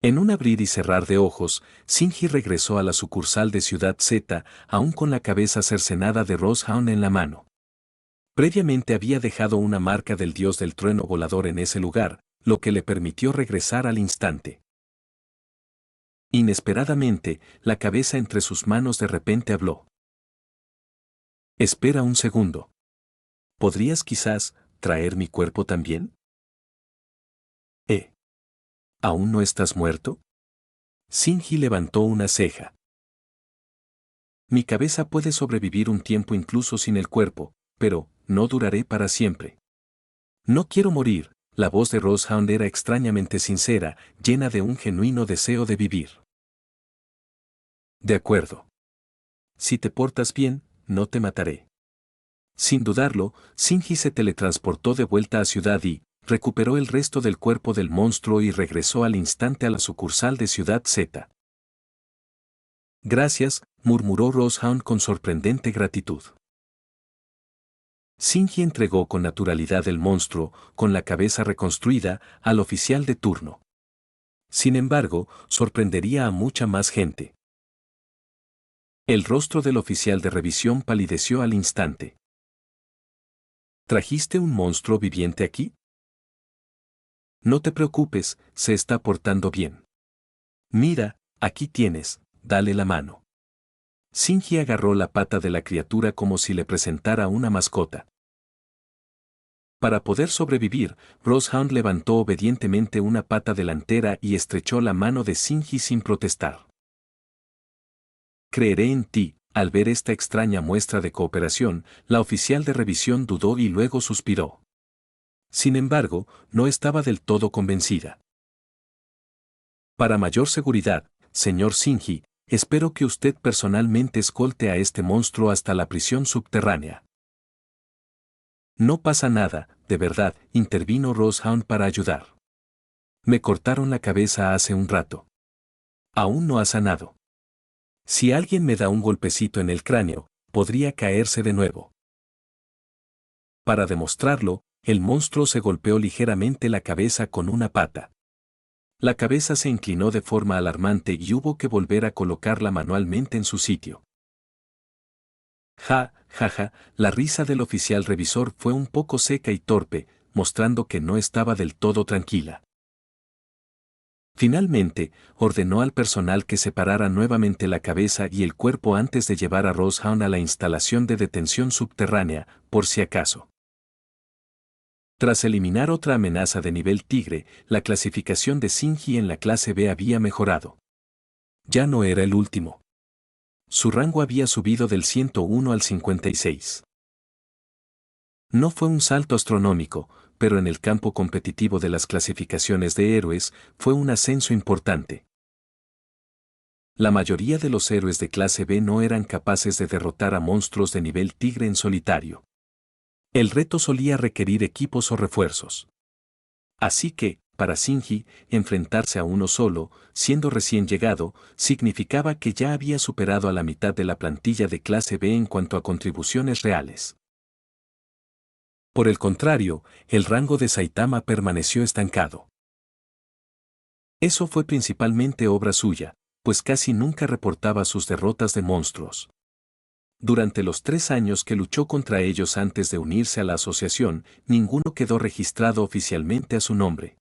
En un abrir y cerrar de ojos, Shinji regresó a la sucursal de Ciudad Z, aún con la cabeza cercenada de Rosehound en la mano. Previamente había dejado una marca del dios del trueno volador en ese lugar, lo que le permitió regresar al instante. Inesperadamente, la cabeza entre sus manos de repente habló. Espera un segundo. ¿Podrías quizás traer mi cuerpo también? ¿Aún no estás muerto? Shinji levantó una ceja. Mi cabeza puede sobrevivir un tiempo incluso sin el cuerpo, pero no duraré para siempre. No quiero morir. La voz de Rosehound era extrañamente sincera, llena de un genuino deseo de vivir. De acuerdo. Si te portas bien, no te mataré. Sin dudarlo, Shinji se teletransportó de vuelta a Ciudad y, recuperó el resto del cuerpo del monstruo y regresó al instante a la sucursal de Ciudad Z. Gracias, murmuró Rosehound con sorprendente gratitud. Shinji entregó con naturalidad el monstruo, con la cabeza reconstruida, al oficial de turno. Sin embargo, sorprendería a mucha más gente. El rostro del oficial de revisión palideció al instante. ¿Trajiste un monstruo viviente aquí? No te preocupes, se está portando bien. Mira, aquí tienes, dale la mano. Shinji agarró la pata de la criatura como si le presentara una mascota. Para poder sobrevivir, Rosehound levantó obedientemente una pata delantera y estrechó la mano de Shinji sin protestar. Creeré en ti. Al ver esta extraña muestra de cooperación, la oficial de revisión dudó y luego suspiró. Sin embargo, no estaba del todo convencida. Para mayor seguridad, señor Shinji, espero que usted personalmente escolte a este monstruo hasta la prisión subterránea. No pasa nada, de verdad, intervino Rosehound para ayudar. Me cortaron la cabeza hace un rato. Aún no ha sanado. Si alguien me da un golpecito en el cráneo, podría caerse de nuevo. Para demostrarlo, el monstruo se golpeó ligeramente la cabeza con una pata. La cabeza se inclinó de forma alarmante y hubo que volver a colocarla manualmente en su sitio. Ja, ja, ja, la risa del oficial revisor fue un poco seca y torpe, mostrando que no estaba del todo tranquila. Finalmente, ordenó al personal que separara nuevamente la cabeza y el cuerpo antes de llevar a Rosehound a la instalación de detención subterránea, por si acaso. Tras eliminar otra amenaza de nivel tigre, la clasificación de Shinji en la clase B había mejorado. Ya no era el último. Su rango había subido del 101 al 56. No fue un salto astronómico, pero en el campo competitivo de las clasificaciones de héroes, fue un ascenso importante. La mayoría de los héroes de clase B no eran capaces de derrotar a monstruos de nivel tigre en solitario. El reto solía requerir equipos o refuerzos. Así que, para Shinji, enfrentarse a uno solo, siendo recién llegado, significaba que ya había superado a la mitad de la plantilla de clase B en cuanto a contribuciones reales. Por el contrario, el rango de Saitama permaneció estancado. Eso fue principalmente obra suya, pues casi nunca reportaba sus derrotas de monstruos. Durante los 3 años que luchó contra ellos antes de unirse a la asociación, ninguno quedó registrado oficialmente a su nombre.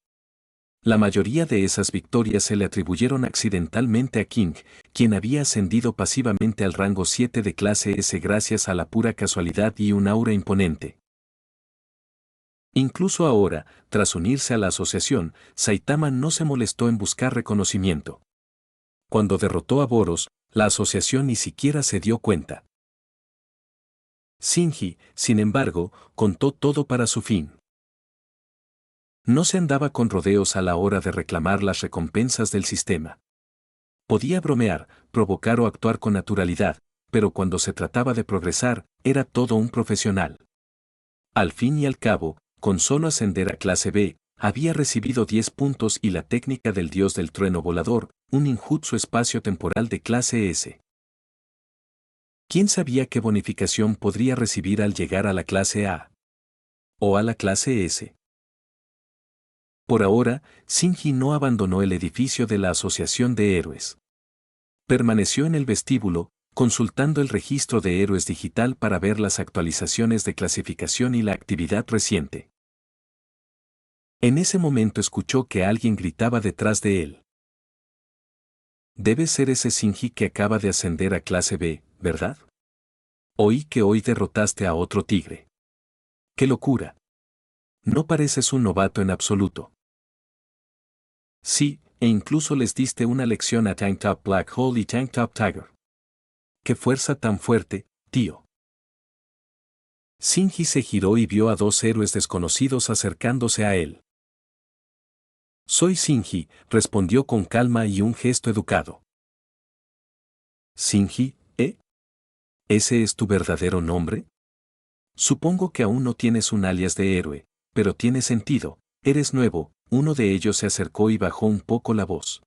La mayoría de esas victorias se le atribuyeron accidentalmente a King, quien había ascendido pasivamente al rango 7 de clase S gracias a la pura casualidad y un aura imponente. Incluso ahora, tras unirse a la asociación, Saitama no se molestó en buscar reconocimiento. Cuando derrotó a Boros, la asociación ni siquiera se dio cuenta. Shinji, sin embargo, contó todo para su fin. No se andaba con rodeos a la hora de reclamar las recompensas del sistema. Podía bromear, provocar o actuar con naturalidad, pero cuando se trataba de progresar, era todo un profesional. Al fin y al cabo, con solo ascender a clase B, había recibido 10 puntos y la técnica del dios del trueno volador, un ninjutsu espacio-temporal de clase S. ¿Quién sabía qué bonificación podría recibir al llegar a la clase A? ¿O a la clase S? Por ahora, Shinji no abandonó el edificio de la Asociación de Héroes. Permaneció en el vestíbulo, consultando el registro de héroes digital para ver las actualizaciones de clasificación y la actividad reciente. En ese momento escuchó que alguien gritaba detrás de él. Debe ser ese Shinji que acaba de ascender a clase B, ¿verdad? Oí que hoy derrotaste a otro tigre. ¡Qué locura! No pareces un novato en absoluto. Sí, e incluso les diste una lección a Tank Top Black Hole y Tank Top Tiger. ¡Qué fuerza tan fuerte, tío! Shinji se giró y vio a 2 héroes desconocidos acercándose a él. Soy Shinji, respondió con calma y un gesto educado. Shinji, ¿eh? ¿Ese es tu verdadero nombre? Supongo que aún no tienes un alias de héroe, pero tiene sentido, eres nuevo, uno de ellos se acercó y bajó un poco la voz.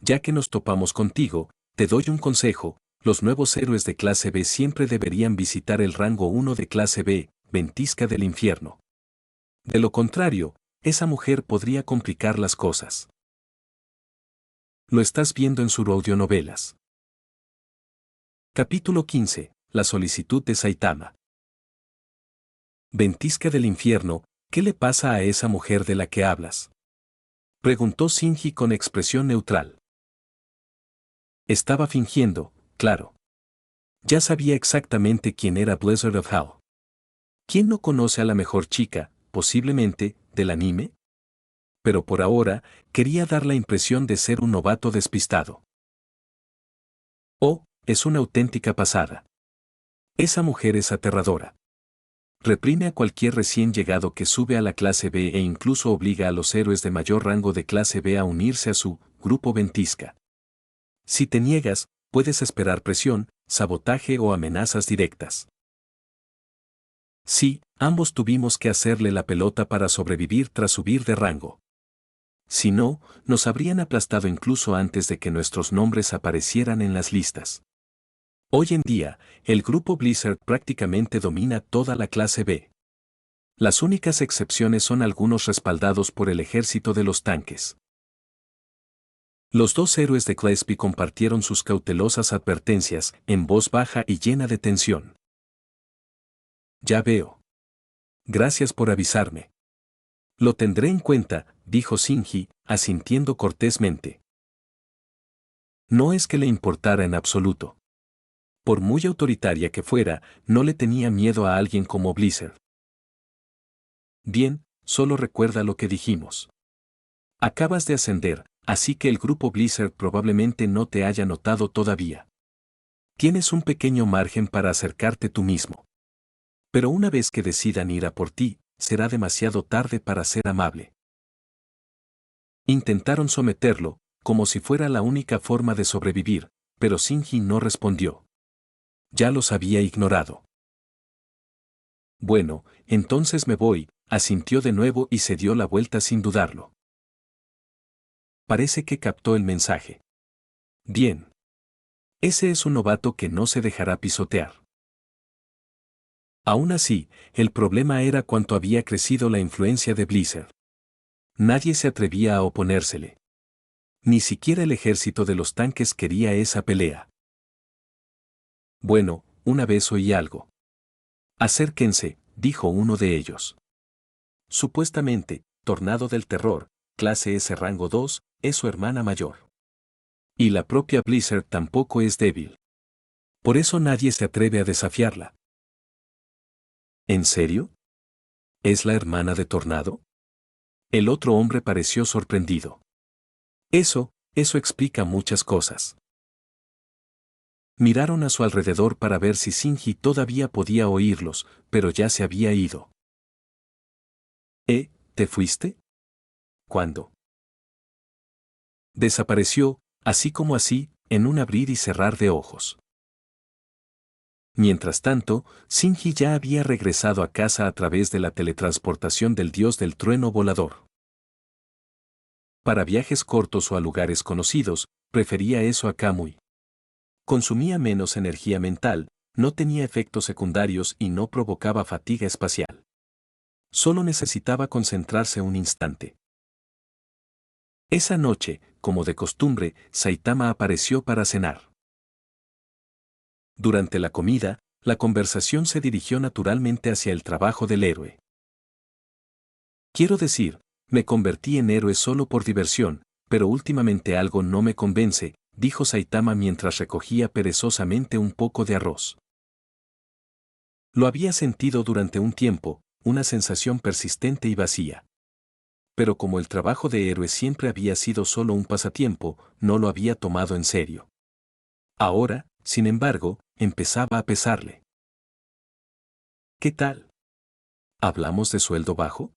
Ya que nos topamos contigo, te doy un consejo, los nuevos héroes de clase B siempre deberían visitar el rango 1 de clase B, ventisca del infierno. De lo contrario, esa mujer podría complicar las cosas. Lo estás viendo en sus audionovelas. Capítulo 15. La solicitud de Saitama. Ventisca del infierno, ¿qué le pasa a esa mujer de la que hablas? Preguntó Shinji con expresión neutral. Estaba fingiendo, claro. Ya sabía exactamente quién era Blizzard of Hell. ¿Quién no conoce a la mejor chica, posiblemente, del anime? Pero por ahora, quería dar la impresión de ser un novato despistado. Oh, es una auténtica pasada. Esa mujer es aterradora. Reprime a cualquier recién llegado que sube a la clase B e incluso obliga a los héroes de mayor rango de clase B a unirse a su grupo ventisca. Si te niegas, puedes esperar presión, sabotaje o amenazas directas. Sí, ambos tuvimos que hacerle la pelota para sobrevivir tras subir de rango. Si no, nos habrían aplastado incluso antes de que nuestros nombres aparecieran en las listas. Hoy en día, el grupo Blizzard prácticamente domina toda la clase B. Las únicas excepciones son algunos respaldados por el ejército de los tanques. Los dos héroes de clase B compartieron sus cautelosas advertencias, en voz baja y llena de tensión. Ya veo. Gracias por avisarme. Lo tendré en cuenta, dijo Shinji, asintiendo cortésmente. No es que le importara en absoluto. Por muy autoritaria que fuera, no le tenía miedo a alguien como Blizzard. Bien, solo recuerda lo que dijimos. Acabas de ascender, así que el grupo Blizzard probablemente no te haya notado todavía. Tienes un pequeño margen para acercarte tú mismo. Pero una vez que decidan ir a por ti, será demasiado tarde para ser amable. Intentaron someterlo, como si fuera la única forma de sobrevivir, pero Shinji no respondió. Ya los había ignorado. Bueno, entonces me voy, asintió de nuevo y se dio la vuelta sin dudarlo. Parece que captó el mensaje. Bien. Ese es un novato que no se dejará pisotear. Aún así, el problema era cuánto había crecido la influencia de Blizzard. Nadie se atrevía a oponérsele. Ni siquiera el ejército de los tanques quería esa pelea. Bueno, una vez oí algo. Acérquense, dijo uno de ellos. Supuestamente, Tornado del Terror, clase S rango 2, es su hermana mayor. Y la propia Blizzard tampoco es débil. Por eso nadie se atreve a desafiarla. ¿En serio? ¿Es la hermana de Tornado? El otro hombre pareció sorprendido. Eso explica muchas cosas. Miraron a su alrededor para ver si Shinji todavía podía oírlos, pero ya se había ido. ¿Te fuiste? ¿Cuándo? Desapareció, así como así, en un abrir y cerrar de ojos. Mientras tanto, Shinji ya había regresado a casa a través de la teletransportación del dios del trueno volador. Para viajes cortos o a lugares conocidos, prefería eso a Kamui. Consumía menos energía mental, no tenía efectos secundarios y no provocaba fatiga espacial. Solo necesitaba concentrarse un instante. Esa noche, como de costumbre, Saitama apareció para cenar. Durante la comida, la conversación se dirigió naturalmente hacia el trabajo del héroe. Quiero decir, me convertí en héroe solo por diversión, pero últimamente algo no me convence, dijo Saitama mientras recogía perezosamente un poco de arroz. Lo había sentido durante un tiempo, una sensación persistente y vacía. Pero como el trabajo de héroe siempre había sido solo un pasatiempo, no lo había tomado en serio. Ahora, sin embargo, empezaba a pesarle. ¿Qué tal? ¿Hablamos de sueldo bajo?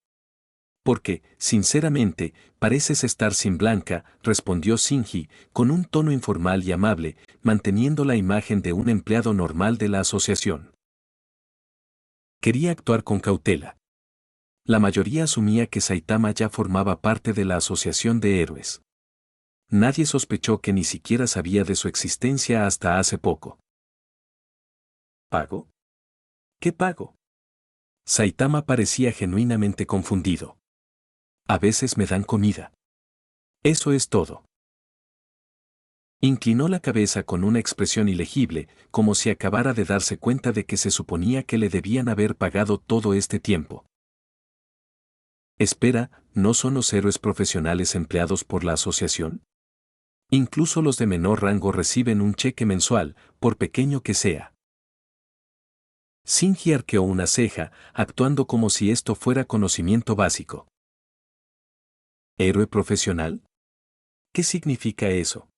Porque, sinceramente, pareces estar sin Blanca, respondió Shinji, con un tono informal y amable, manteniendo la imagen de un empleado normal de la asociación. Quería actuar con cautela. La mayoría asumía que Saitama ya formaba parte de la asociación de héroes. Nadie sospechó que ni siquiera sabía de su existencia hasta hace poco. ¿Pago? ¿Qué pago? Saitama parecía genuinamente confundido. A veces me dan comida. Eso es todo. Inclinó la cabeza con una expresión ilegible, como si acabara de darse cuenta de que se suponía que le debían haber pagado todo este tiempo. Espera, ¿no son los héroes profesionales empleados por la asociación? Incluso los de menor rango reciben un cheque mensual, por pequeño que sea. Shinji arqueó una ceja, actuando como si esto fuera conocimiento básico. ¿Héroe profesional? ¿Qué significa eso?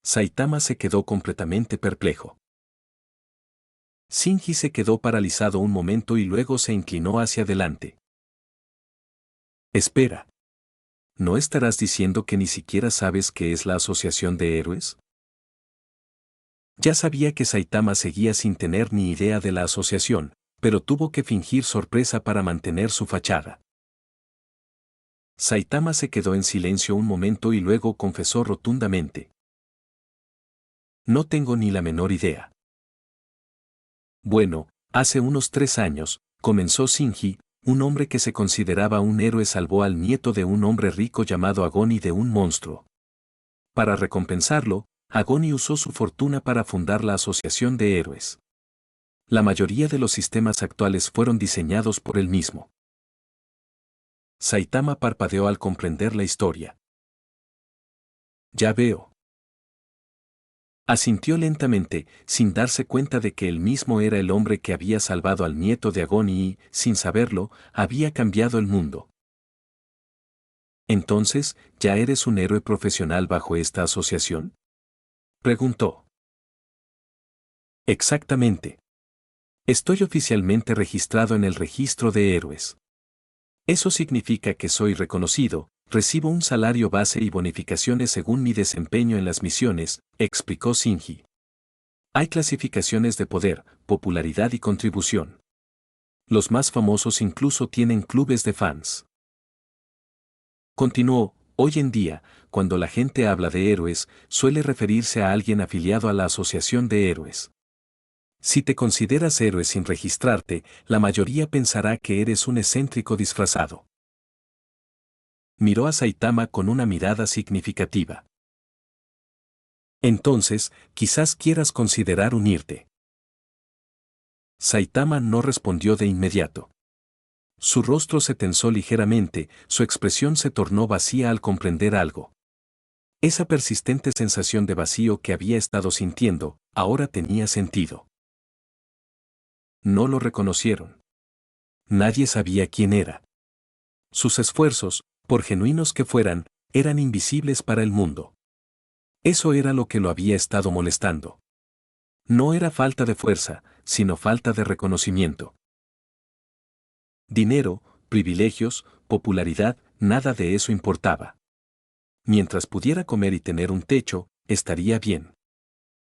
Saitama se quedó completamente perplejo. Shinji se quedó paralizado un momento y luego se inclinó hacia adelante. Espera. ¿No estarás diciendo que ni siquiera sabes qué es la asociación de héroes? Ya sabía que Saitama seguía sin tener ni idea de la asociación, pero tuvo que fingir sorpresa para mantener su fachada. Saitama se quedó en silencio un momento y luego confesó rotundamente. No tengo ni la menor idea. Bueno, hace unos 3 años, comenzó Shinji, un hombre que se consideraba un héroe salvó al nieto de un hombre rico llamado Agoni de un monstruo. Para recompensarlo, Agoni usó su fortuna para fundar la Asociación de Héroes. La mayoría de los sistemas actuales fueron diseñados por él mismo. Saitama parpadeó al comprender la historia. Ya veo. Asintió lentamente, sin darse cuenta de que él mismo era el hombre que había salvado al nieto de Agoni y, sin saberlo, había cambiado el mundo. Entonces, ¿ya eres un héroe profesional bajo esta asociación? Preguntó. Exactamente. Estoy oficialmente registrado en el registro de héroes. Eso significa que soy reconocido, recibo un salario base y bonificaciones según mi desempeño en las misiones, explicó Shinji. Hay clasificaciones de poder, popularidad y contribución. Los más famosos incluso tienen clubes de fans. Continuó, hoy en día, cuando la gente habla de héroes, suele referirse a alguien afiliado a la Asociación de Héroes. Si te consideras héroe sin registrarte, la mayoría pensará que eres un excéntrico disfrazado. Miró a Saitama con una mirada significativa. Entonces, quizás quieras considerar unirte. Saitama no respondió de inmediato. Su rostro se tensó ligeramente, su expresión se tornó vacía al comprender algo. Esa persistente sensación de vacío que había estado sintiendo, ahora tenía sentido. No lo reconocieron. Nadie sabía quién era. Sus esfuerzos, por genuinos que fueran, eran invisibles para el mundo. Eso era lo que lo había estado molestando. No era falta de fuerza, sino falta de reconocimiento. Dinero, privilegios, popularidad, nada de eso importaba. Mientras pudiera comer y tener un techo, estaría bien.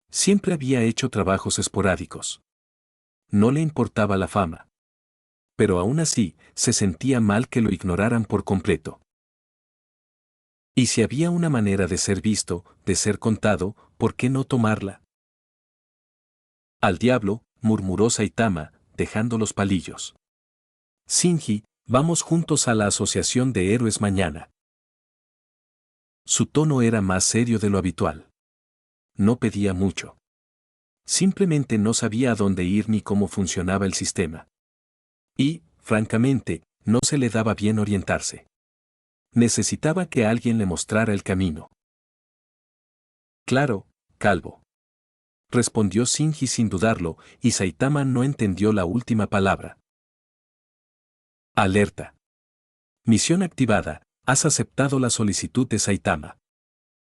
Siempre había hecho trabajos esporádicos. No le importaba la fama. Pero aún así, se sentía mal que lo ignoraran por completo. Y si había una manera de ser visto, de ser contado, ¿por qué no tomarla? Al diablo, murmuró Saitama, dejando los palillos. Shinji, vamos juntos a la Asociación de Héroes mañana. Su tono era más serio de lo habitual. No pedía mucho. Simplemente no sabía a dónde ir ni cómo funcionaba el sistema. Y, francamente, no se le daba bien orientarse. Necesitaba que alguien le mostrara el camino. Claro, calvo. Respondió Shinji sin dudarlo, y Saitama no entendió la última palabra. Alerta. Misión activada, has aceptado la solicitud de Saitama.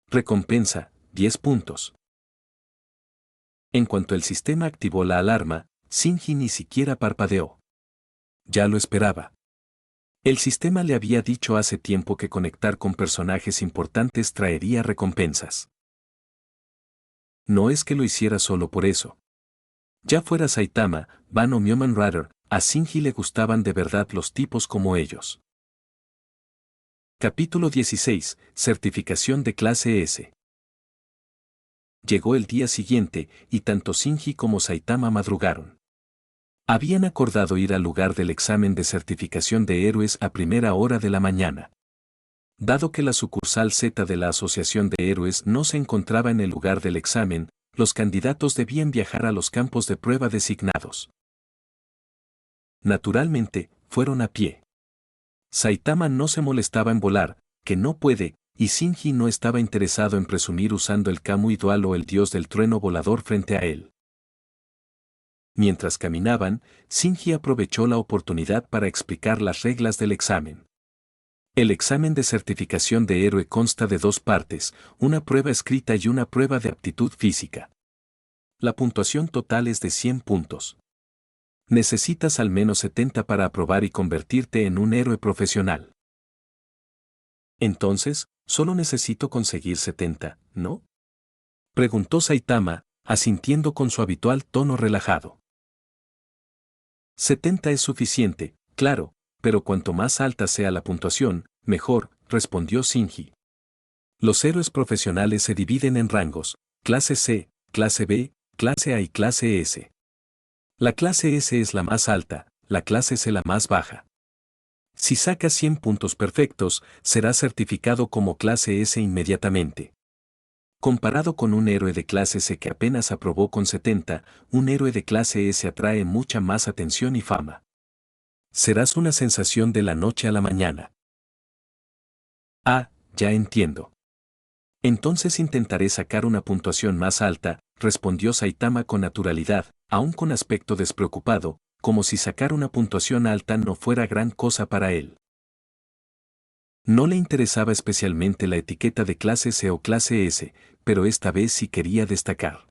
Recompensa, 10 puntos. En cuanto el sistema activó la alarma, Shinji ni siquiera parpadeó. Ya lo esperaba. El sistema le había dicho hace tiempo que conectar con personajes importantes traería recompensas. No es que lo hiciera solo por eso. Ya fuera Saitama, Van o Myoman Rider, a Shinji le gustaban de verdad los tipos como ellos. Capítulo 16. Certificación de clase S. Llegó el día siguiente, y tanto Shinji como Saitama madrugaron. Habían acordado ir al lugar del examen de certificación de héroes a primera hora de la mañana. Dado que la sucursal Z de la Asociación de Héroes no se encontraba en el lugar del examen, los candidatos debían viajar a los campos de prueba designados. Naturalmente, fueron a pie. Saitama no se molestaba en volar, que no puede, y Shinji no estaba interesado en presumir usando el Kamui Dual o el dios del trueno volador frente a él. Mientras caminaban, Shinji aprovechó la oportunidad para explicar las reglas del examen. El examen de certificación de héroe consta de dos partes, una prueba escrita y una prueba de aptitud física. La puntuación total es de 100 puntos. Necesitas al menos 70 para aprobar y convertirte en un héroe profesional. Entonces, solo necesito conseguir 70, ¿no? Preguntó Saitama, asintiendo con su habitual tono relajado. 70 es suficiente, claro, pero cuanto más alta sea la puntuación, mejor, respondió Shinji. Los héroes profesionales se dividen en rangos, clase C, clase B, clase A y clase S. La clase S es la más alta, la clase C la más baja. Si sacas 100 puntos perfectos, serás certificado como clase S inmediatamente. Comparado con un héroe de clase C que apenas aprobó con 70, un héroe de clase S atrae mucha más atención y fama. Serás una sensación de la noche a la mañana. Ah, ya entiendo. Entonces intentaré sacar una puntuación más alta, respondió Saitama con naturalidad, aún con aspecto despreocupado, como si sacar una puntuación alta no fuera gran cosa para él. No le interesaba especialmente la etiqueta de clase C o clase S, pero esta vez sí quería destacar.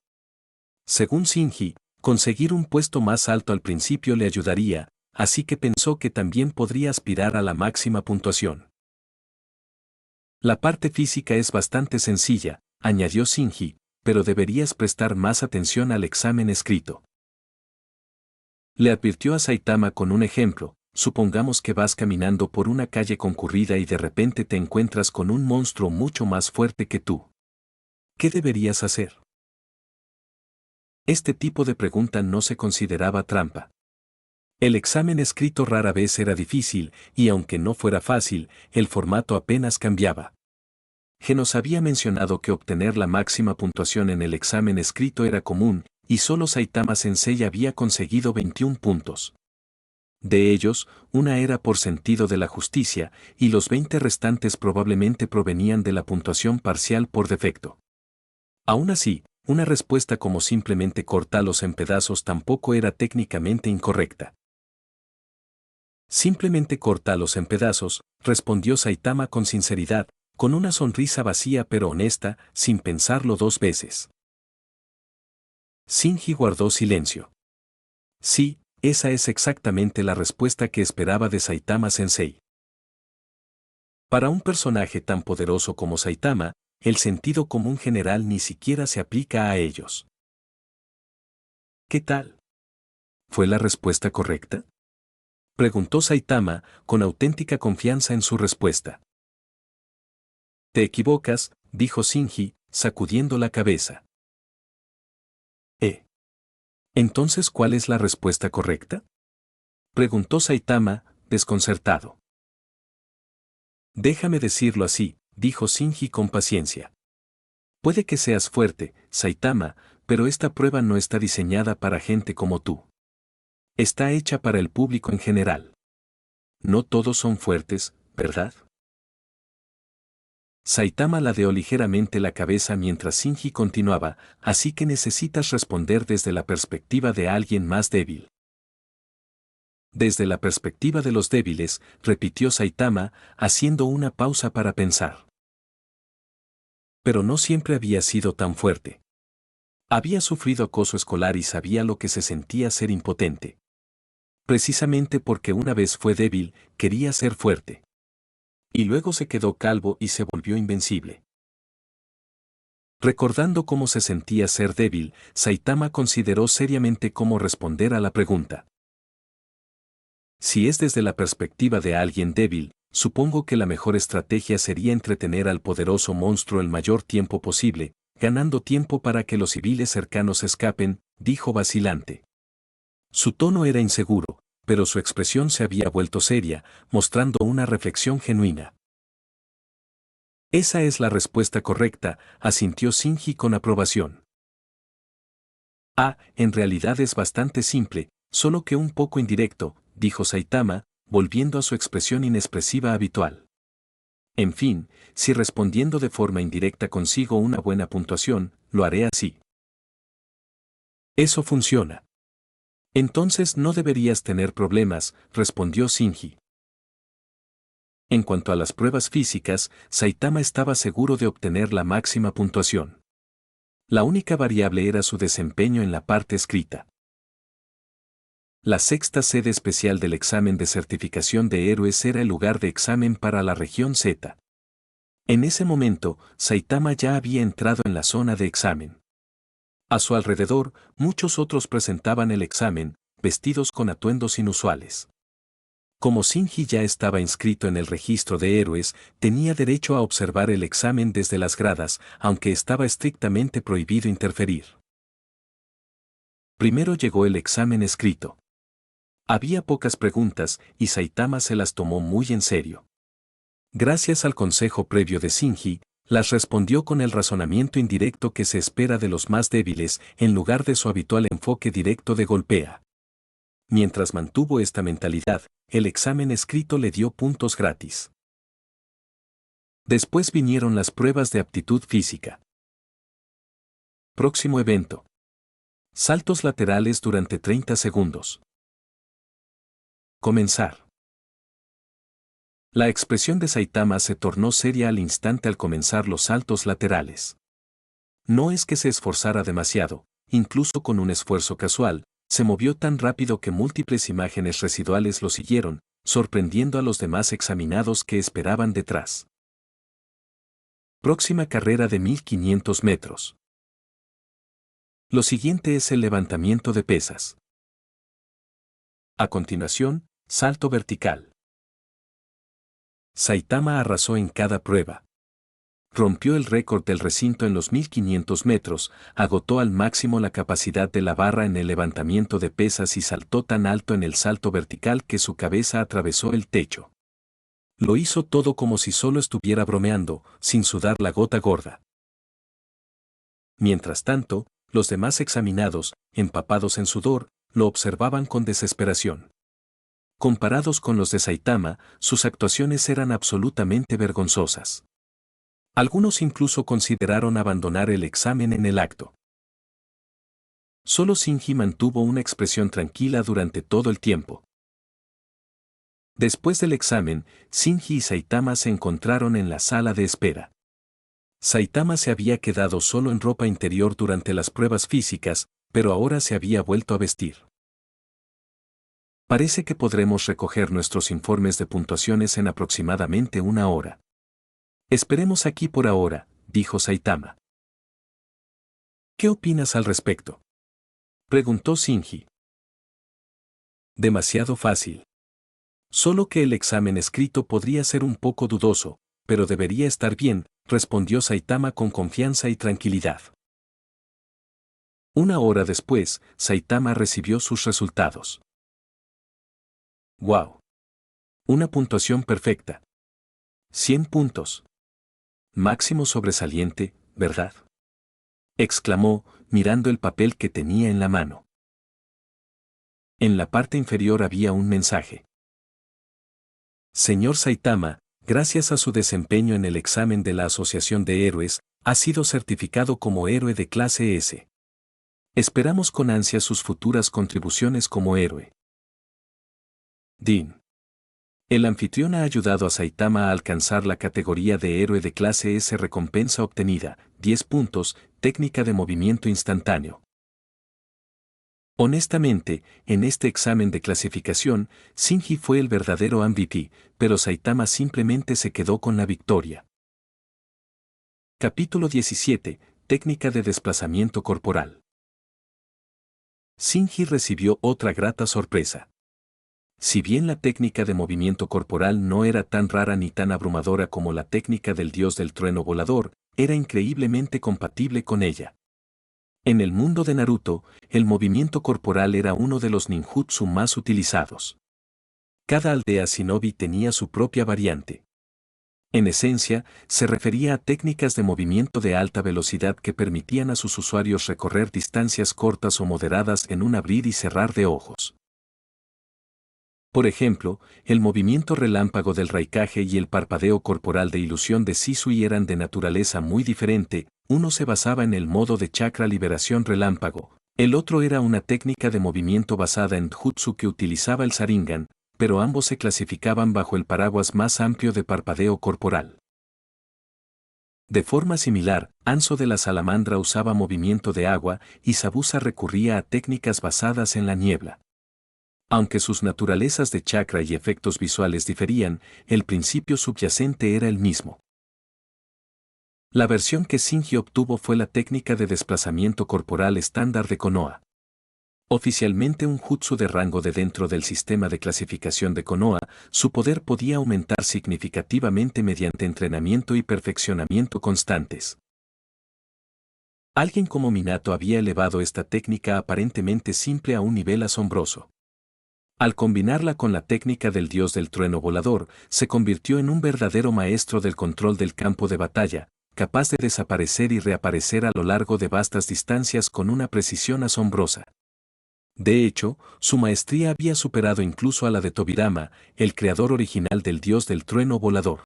Según Shinji, conseguir un puesto más alto al principio le ayudaría, así que pensó que también podría aspirar a la máxima puntuación. La parte física es bastante sencilla, añadió Shinji, pero deberías prestar más atención al examen escrito. Le advirtió a Saitama con un ejemplo: supongamos que vas caminando por una calle concurrida y de repente te encuentras con un monstruo mucho más fuerte que tú. ¿Qué deberías hacer? Este tipo de pregunta no se consideraba trampa. El examen escrito rara vez era difícil, y aunque no fuera fácil, el formato apenas cambiaba. Genos había mencionado que obtener la máxima puntuación en el examen escrito era común, y solo Saitama Sensei había conseguido 21 puntos. De ellos, una era por sentido de la justicia, y los 20 restantes probablemente provenían de la puntuación parcial por defecto. Aún así, una respuesta como simplemente córtalos en pedazos tampoco era técnicamente incorrecta. Simplemente córtalos en pedazos, respondió Saitama con sinceridad, con una sonrisa vacía pero honesta, sin pensarlo dos veces. Shinji guardó silencio. Sí, esa es exactamente la respuesta que esperaba de Saitama Sensei. Para un personaje tan poderoso como Saitama, el sentido común general ni siquiera se aplica a ellos. ¿Qué tal? ¿Fue la respuesta correcta? Preguntó Saitama, con auténtica confianza en su respuesta. Te equivocas, dijo Shinji, sacudiendo la cabeza. ¿Entonces cuál es la respuesta correcta? Preguntó Saitama, desconcertado. Déjame decirlo así, dijo Shinji con paciencia. Puede que seas fuerte, Saitama, pero esta prueba no está diseñada para gente como tú. Está hecha para el público en general. No todos son fuertes, ¿verdad? Saitama ladeó ligeramente la cabeza mientras Shinji continuaba, así que necesitas responder desde la perspectiva de alguien más débil. Desde la perspectiva de los débiles, repitió Saitama, haciendo una pausa para pensar. Pero no siempre había sido tan fuerte. Había sufrido acoso escolar y sabía lo que se sentía ser impotente. Precisamente porque una vez fue débil, quería ser fuerte. Y luego se quedó calvo y se volvió invencible. Recordando cómo se sentía ser débil, Saitama consideró seriamente cómo responder a la pregunta. Si es desde la perspectiva de alguien débil, supongo que la mejor estrategia sería entretener al poderoso monstruo el mayor tiempo posible, ganando tiempo para que los civiles cercanos escapen, dijo vacilante. Su tono era inseguro, pero su expresión se había vuelto seria, mostrando una reflexión genuina. Esa es la respuesta correcta, asintió Shinji con aprobación. En realidad es bastante simple, solo que un poco indirecto, dijo Saitama, volviendo a su expresión inexpresiva habitual. En fin, si respondiendo de forma indirecta consigo una buena puntuación, lo haré así. Eso funciona. Entonces no deberías tener problemas, respondió Shinji. En cuanto a las pruebas físicas, Saitama estaba seguro de obtener la máxima puntuación. La única variable era su desempeño en la parte escrita. La sexta sede especial del examen de certificación de héroes era el lugar de examen para la región Z. En ese momento, Saitama ya había entrado en la zona de examen. A su alrededor, muchos otros presentaban el examen, vestidos con atuendos inusuales. Como Shinji ya estaba inscrito en el registro de héroes, tenía derecho a observar el examen desde las gradas, aunque estaba estrictamente prohibido interferir. Primero llegó el examen escrito. Había pocas preguntas y Saitama se las tomó muy en serio. Gracias al consejo previo de Shinji, las respondió con el razonamiento indirecto que se espera de los más débiles en lugar de su habitual enfoque directo de golpea. Mientras mantuvo esta mentalidad, el examen escrito le dio puntos gratis. Después vinieron las pruebas de aptitud física. Próximo evento. Saltos laterales durante 30 segundos. Comenzar. La expresión de Saitama se tornó seria al instante al comenzar los saltos laterales. No es que se esforzara demasiado, incluso con un esfuerzo casual, se movió tan rápido que múltiples imágenes residuales lo siguieron, sorprendiendo a los demás examinados que esperaban detrás. Próxima carrera de 1500 metros. Lo siguiente es el levantamiento de pesas. A continuación, salto vertical. Saitama arrasó en cada prueba. Rompió el récord del recinto en los 1500 metros, agotó al máximo la capacidad de la barra en el levantamiento de pesas y saltó tan alto en el salto vertical que su cabeza atravesó el techo. Lo hizo todo como si solo estuviera bromeando, sin sudar la gota gorda. Mientras tanto, los demás examinados, empapados en sudor, lo observaban con desesperación. Comparados con los de Saitama, sus actuaciones eran absolutamente vergonzosas. Algunos incluso consideraron abandonar el examen en el acto. Solo Shinji mantuvo una expresión tranquila durante todo el tiempo. Después del examen, Shinji y Saitama se encontraron en la sala de espera. Saitama se había quedado solo en ropa interior durante las pruebas físicas, pero ahora se había vuelto a vestir. Parece que podremos recoger nuestros informes de puntuaciones en aproximadamente una hora. Esperemos aquí por ahora, dijo Saitama. ¿Qué opinas al respecto?, preguntó Shinji. Demasiado fácil. Solo que el examen escrito podría ser un poco dudoso, pero debería estar bien, respondió Saitama con confianza y tranquilidad. Una hora después, Saitama recibió sus resultados. ¡Wow! Una puntuación perfecta. 100 puntos. Máximo sobresaliente, ¿verdad?, exclamó, mirando el papel que tenía en la mano. En la parte inferior había un mensaje. Señor Saitama, gracias a su desempeño en el examen de la Asociación de Héroes, ha sido certificado como héroe de clase S. Esperamos con ansia sus futuras contribuciones como héroe. Dean. El anfitrión ha ayudado a Saitama a alcanzar la categoría de héroe de clase S. Recompensa obtenida, 10 puntos, técnica de movimiento instantáneo. Honestamente, en este examen de clasificación, Shinji fue el verdadero MVP, pero Saitama simplemente se quedó con la victoria. Capítulo 17. Técnica de desplazamiento corporal. Shinji recibió otra grata sorpresa. Si bien la técnica de movimiento corporal no era tan rara ni tan abrumadora como la técnica del dios del trueno volador, era increíblemente compatible con ella. En el mundo de Naruto, el movimiento corporal era uno de los ninjutsu más utilizados. Cada aldea shinobi tenía su propia variante. En esencia, se refería a técnicas de movimiento de alta velocidad que permitían a sus usuarios recorrer distancias cortas o moderadas en un abrir y cerrar de ojos. Por ejemplo, el movimiento relámpago del Raikage y el parpadeo corporal de ilusión de Shisui eran de naturaleza muy diferente, uno se basaba en el modo de chakra liberación relámpago, el otro era una técnica de movimiento basada en jutsu que utilizaba el Sharingan, pero ambos se clasificaban bajo el paraguas más amplio de parpadeo corporal. De forma similar, Hanzo de la Salamandra usaba movimiento de agua y Zabuza recurría a técnicas basadas en la niebla. Aunque sus naturalezas de chakra y efectos visuales diferían, el principio subyacente era el mismo. La versión que Shinji obtuvo fue la técnica de desplazamiento corporal estándar de Konoha. Oficialmente un jutsu de rango de dentro del sistema de clasificación de Konoha, su poder podía aumentar significativamente mediante entrenamiento y perfeccionamiento constantes. Alguien como Minato había elevado esta técnica aparentemente simple a un nivel asombroso. Al combinarla con la técnica del dios del trueno volador, se convirtió en un verdadero maestro del control del campo de batalla, capaz de desaparecer y reaparecer a lo largo de vastas distancias con una precisión asombrosa. De hecho, su maestría había superado incluso a la de Tobirama, el creador original del dios del trueno volador.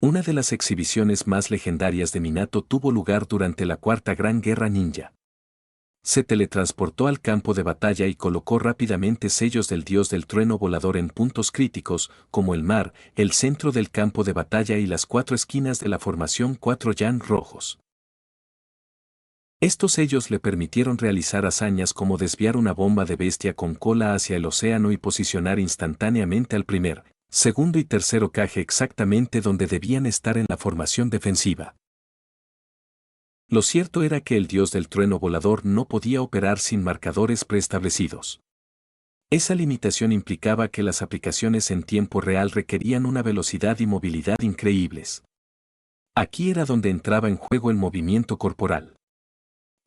Una de las exhibiciones más legendarias de Minato tuvo lugar durante la Cuarta Gran Guerra Ninja. Se teletransportó al campo de batalla y colocó rápidamente sellos del dios del trueno volador en puntos críticos, como el mar, el centro del campo de batalla y las 4 esquinas de la formación 4 yan rojos. Estos sellos le permitieron realizar hazañas como desviar una bomba de bestia con cola hacia el océano y posicionar instantáneamente al primer, segundo y tercer Hokage exactamente donde debían estar en la formación defensiva. Lo cierto era que el dios del trueno volador no podía operar sin marcadores preestablecidos. Esa limitación implicaba que las aplicaciones en tiempo real requerían una velocidad y movilidad increíbles. Aquí era donde entraba en juego el movimiento corporal.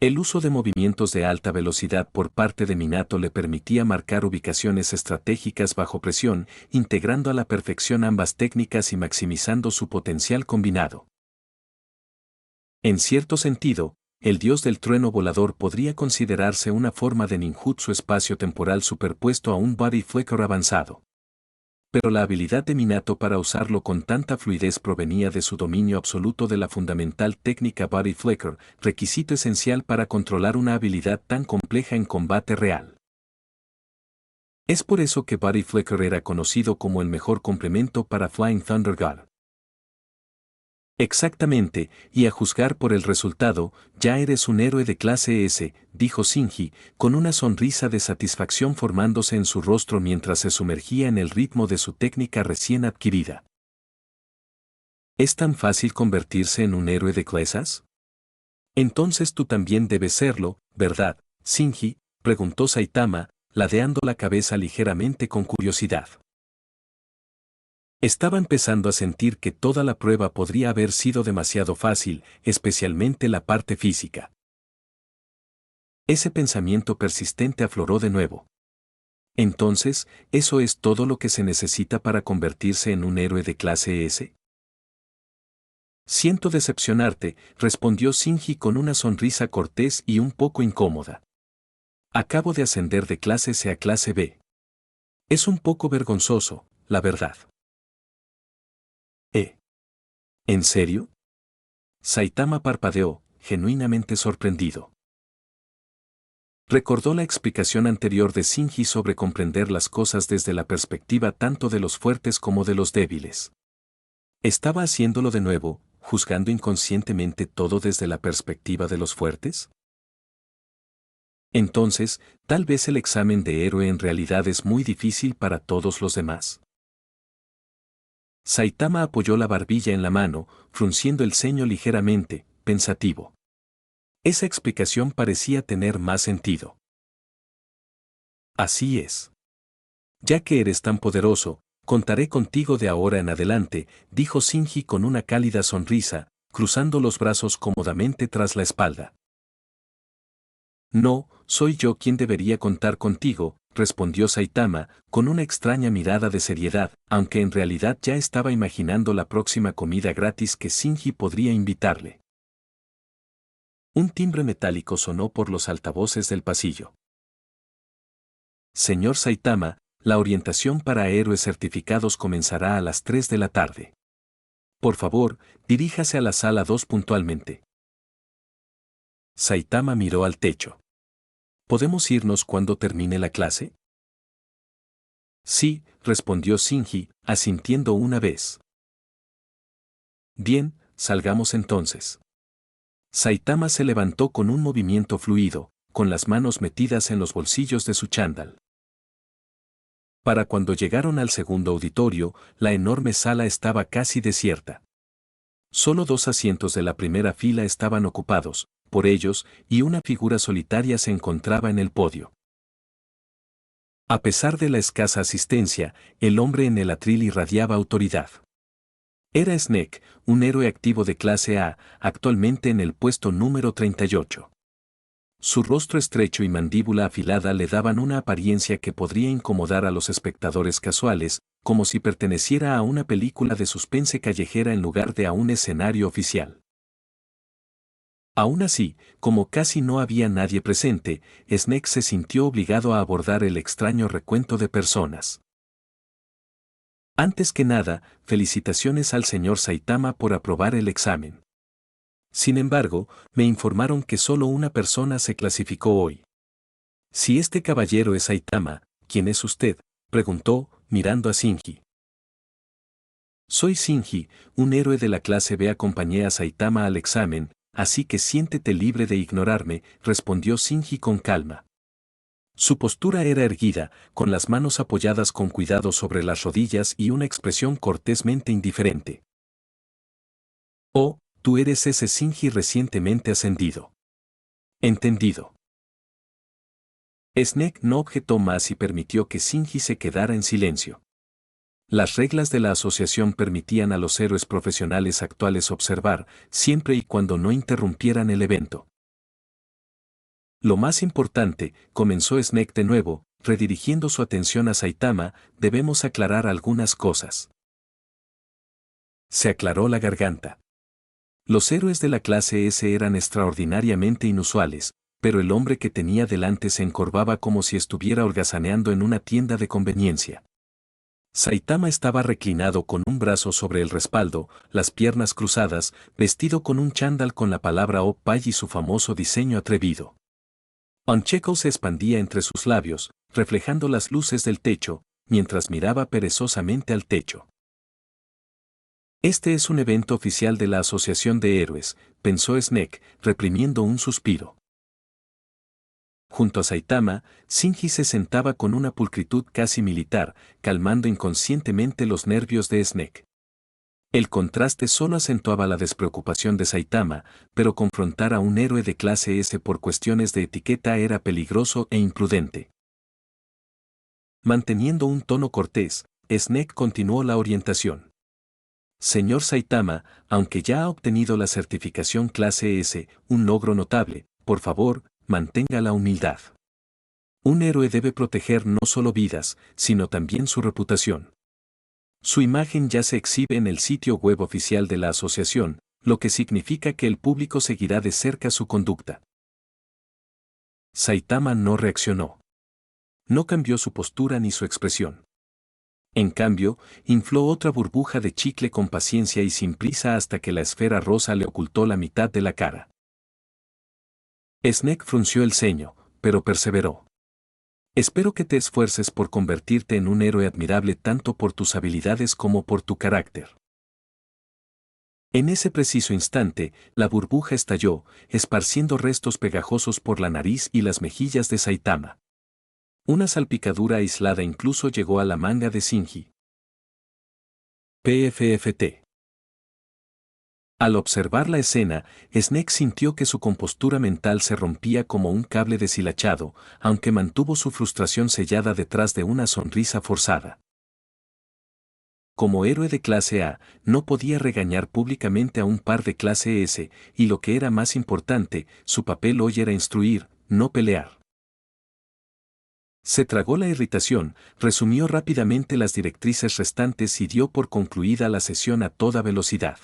El uso de movimientos de alta velocidad por parte de Minato le permitía marcar ubicaciones estratégicas bajo presión, integrando a la perfección ambas técnicas y maximizando su potencial combinado. En cierto sentido, el dios del trueno volador podría considerarse una forma de ninjutsu espacio-temporal superpuesto a un body flicker avanzado. Pero la habilidad de Minato para usarlo con tanta fluidez provenía de su dominio absoluto de la fundamental técnica body flicker, requisito esencial para controlar una habilidad tan compleja en combate real. Es por eso que body flicker era conocido como el mejor complemento para Flying Thunder God. Exactamente, y a juzgar por el resultado, ya eres un héroe de clase S, dijo Shinji, con una sonrisa de satisfacción formándose en su rostro mientras se sumergía en el ritmo de su técnica recién adquirida. ¿Es tan fácil convertirse en un héroe de clases? Entonces tú también debes serlo, ¿verdad, Shinji?, preguntó Saitama, ladeando la cabeza ligeramente con curiosidad. Estaba empezando a sentir que toda la prueba podría haber sido demasiado fácil, especialmente la parte física. Ese pensamiento persistente afloró de nuevo. Entonces, ¿eso es todo lo que se necesita para convertirse en un héroe de clase S? Siento decepcionarte, respondió Shinji con una sonrisa cortés y un poco incómoda. Acabo de ascender de clase C a clase B. Es un poco vergonzoso, la verdad. ¿En serio? Saitama parpadeó, genuinamente sorprendido. Recordó la explicación anterior de Shinji sobre comprender las cosas desde la perspectiva tanto de los fuertes como de los débiles. ¿Estaba haciéndolo de nuevo, juzgando inconscientemente todo desde la perspectiva de los fuertes? Entonces, tal vez el examen de héroe en realidad es muy difícil para todos los demás. Saitama apoyó la barbilla en la mano, frunciendo el ceño ligeramente, pensativo. Esa explicación parecía tener más sentido. Así es. Ya que eres tan poderoso, contaré contigo de ahora en adelante, dijo Shinji con una cálida sonrisa, cruzando los brazos cómodamente tras la espalda. No, soy yo quien debería contar contigo, respondió Saitama, con una extraña mirada de seriedad, aunque en realidad ya estaba imaginando la próxima comida gratis que Shinji podría invitarle. Un timbre metálico sonó por los altavoces del pasillo. Señor Saitama, la orientación para héroes certificados comenzará a las 3 de la tarde. Por favor, diríjase a la sala 2 puntualmente. Saitama miró al techo. ¿Podemos irnos cuando termine la clase? Sí, respondió Shinji, asintiendo una vez. Bien, salgamos entonces. Saitama se levantó con un movimiento fluido, con las manos metidas en los bolsillos de su chándal. Para cuando llegaron al segundo auditorio, la enorme sala estaba casi desierta. Solo 2 asientos de la primera fila estaban ocupados, por ellos, y una figura solitaria se encontraba en el podio. A pesar de la escasa asistencia, el hombre en el atril irradiaba autoridad. Era Snake, un héroe activo de clase A, actualmente en el puesto número 38. Su rostro estrecho y mandíbula afilada le daban una apariencia que podría incomodar a los espectadores casuales, como si perteneciera a una película de suspense callejera en lugar de a un escenario oficial. Aún así, como casi no había nadie presente, Snake se sintió obligado a abordar el extraño recuento de personas. Antes que nada, felicitaciones al señor Saitama por aprobar el examen. Sin embargo, me informaron que solo una persona se clasificó hoy. Si este caballero es Saitama, ¿quién es usted?, preguntó, mirando a Shinji. Soy Shinji, un héroe de la clase B. Acompañé a Saitama al examen, así que siéntete libre de ignorarme, respondió Shinji con calma. Su postura era erguida, con las manos apoyadas con cuidado sobre las rodillas y una expresión cortésmente indiferente. Oh, tú eres ese Shinji recientemente ascendido. Entendido. Snake no objetó más y permitió que Shinji se quedara en silencio. Las reglas de la asociación permitían a los héroes profesionales actuales observar, siempre y cuando no interrumpieran el evento. Lo más importante, comenzó Snake de nuevo, redirigiendo su atención a Saitama, debemos aclarar algunas cosas. Se aclaró la garganta. Los héroes de la clase S eran extraordinariamente inusuales, pero el hombre que tenía delante se encorvaba como si estuviera holgazaneando en una tienda de conveniencia. Saitama estaba reclinado con un brazo sobre el respaldo, las piernas cruzadas, vestido con un chándal con la palabra Oppai y su famoso diseño atrevido. Un checo se expandía entre sus labios, reflejando las luces del techo, mientras miraba perezosamente al techo. Este es un evento oficial de la Asociación de Héroes, pensó Snake, reprimiendo un suspiro. Junto a Saitama, Shinji se sentaba con una pulcritud casi militar, calmando inconscientemente los nervios de Snake. El contraste solo acentuaba la despreocupación de Saitama, pero confrontar a un héroe de clase S por cuestiones de etiqueta era peligroso e imprudente. Manteniendo un tono cortés, Snake continuó la orientación. Señor Saitama, aunque ya ha obtenido la certificación clase S, un logro notable, por favor, mantenga la humildad. Un héroe debe proteger no solo vidas, sino también su reputación. Su imagen ya se exhibe en el sitio web oficial de la asociación, lo que significa que el público seguirá de cerca su conducta. Saitama no reaccionó. No cambió su postura ni su expresión. En cambio, infló otra burbuja de chicle con paciencia y sin prisa hasta que la esfera rosa le ocultó la mitad de la cara. Snake frunció el ceño, pero perseveró. Espero que te esfuerces por convertirte en un héroe admirable tanto por tus habilidades como por tu carácter. En ese preciso instante, la burbuja estalló, esparciendo restos pegajosos por la nariz y las mejillas de Saitama. Una salpicadura aislada incluso llegó a la manga de Shinji. PFFT. Al observar la escena, Snake sintió que su compostura mental se rompía como un cable deshilachado, aunque mantuvo su frustración sellada detrás de una sonrisa forzada. Como héroe de clase A, no podía regañar públicamente a un par de clase S, y lo que era más importante, su papel hoy era instruir, no pelear. Se tragó la irritación, resumió rápidamente las directrices restantes y dio por concluida la sesión a toda velocidad.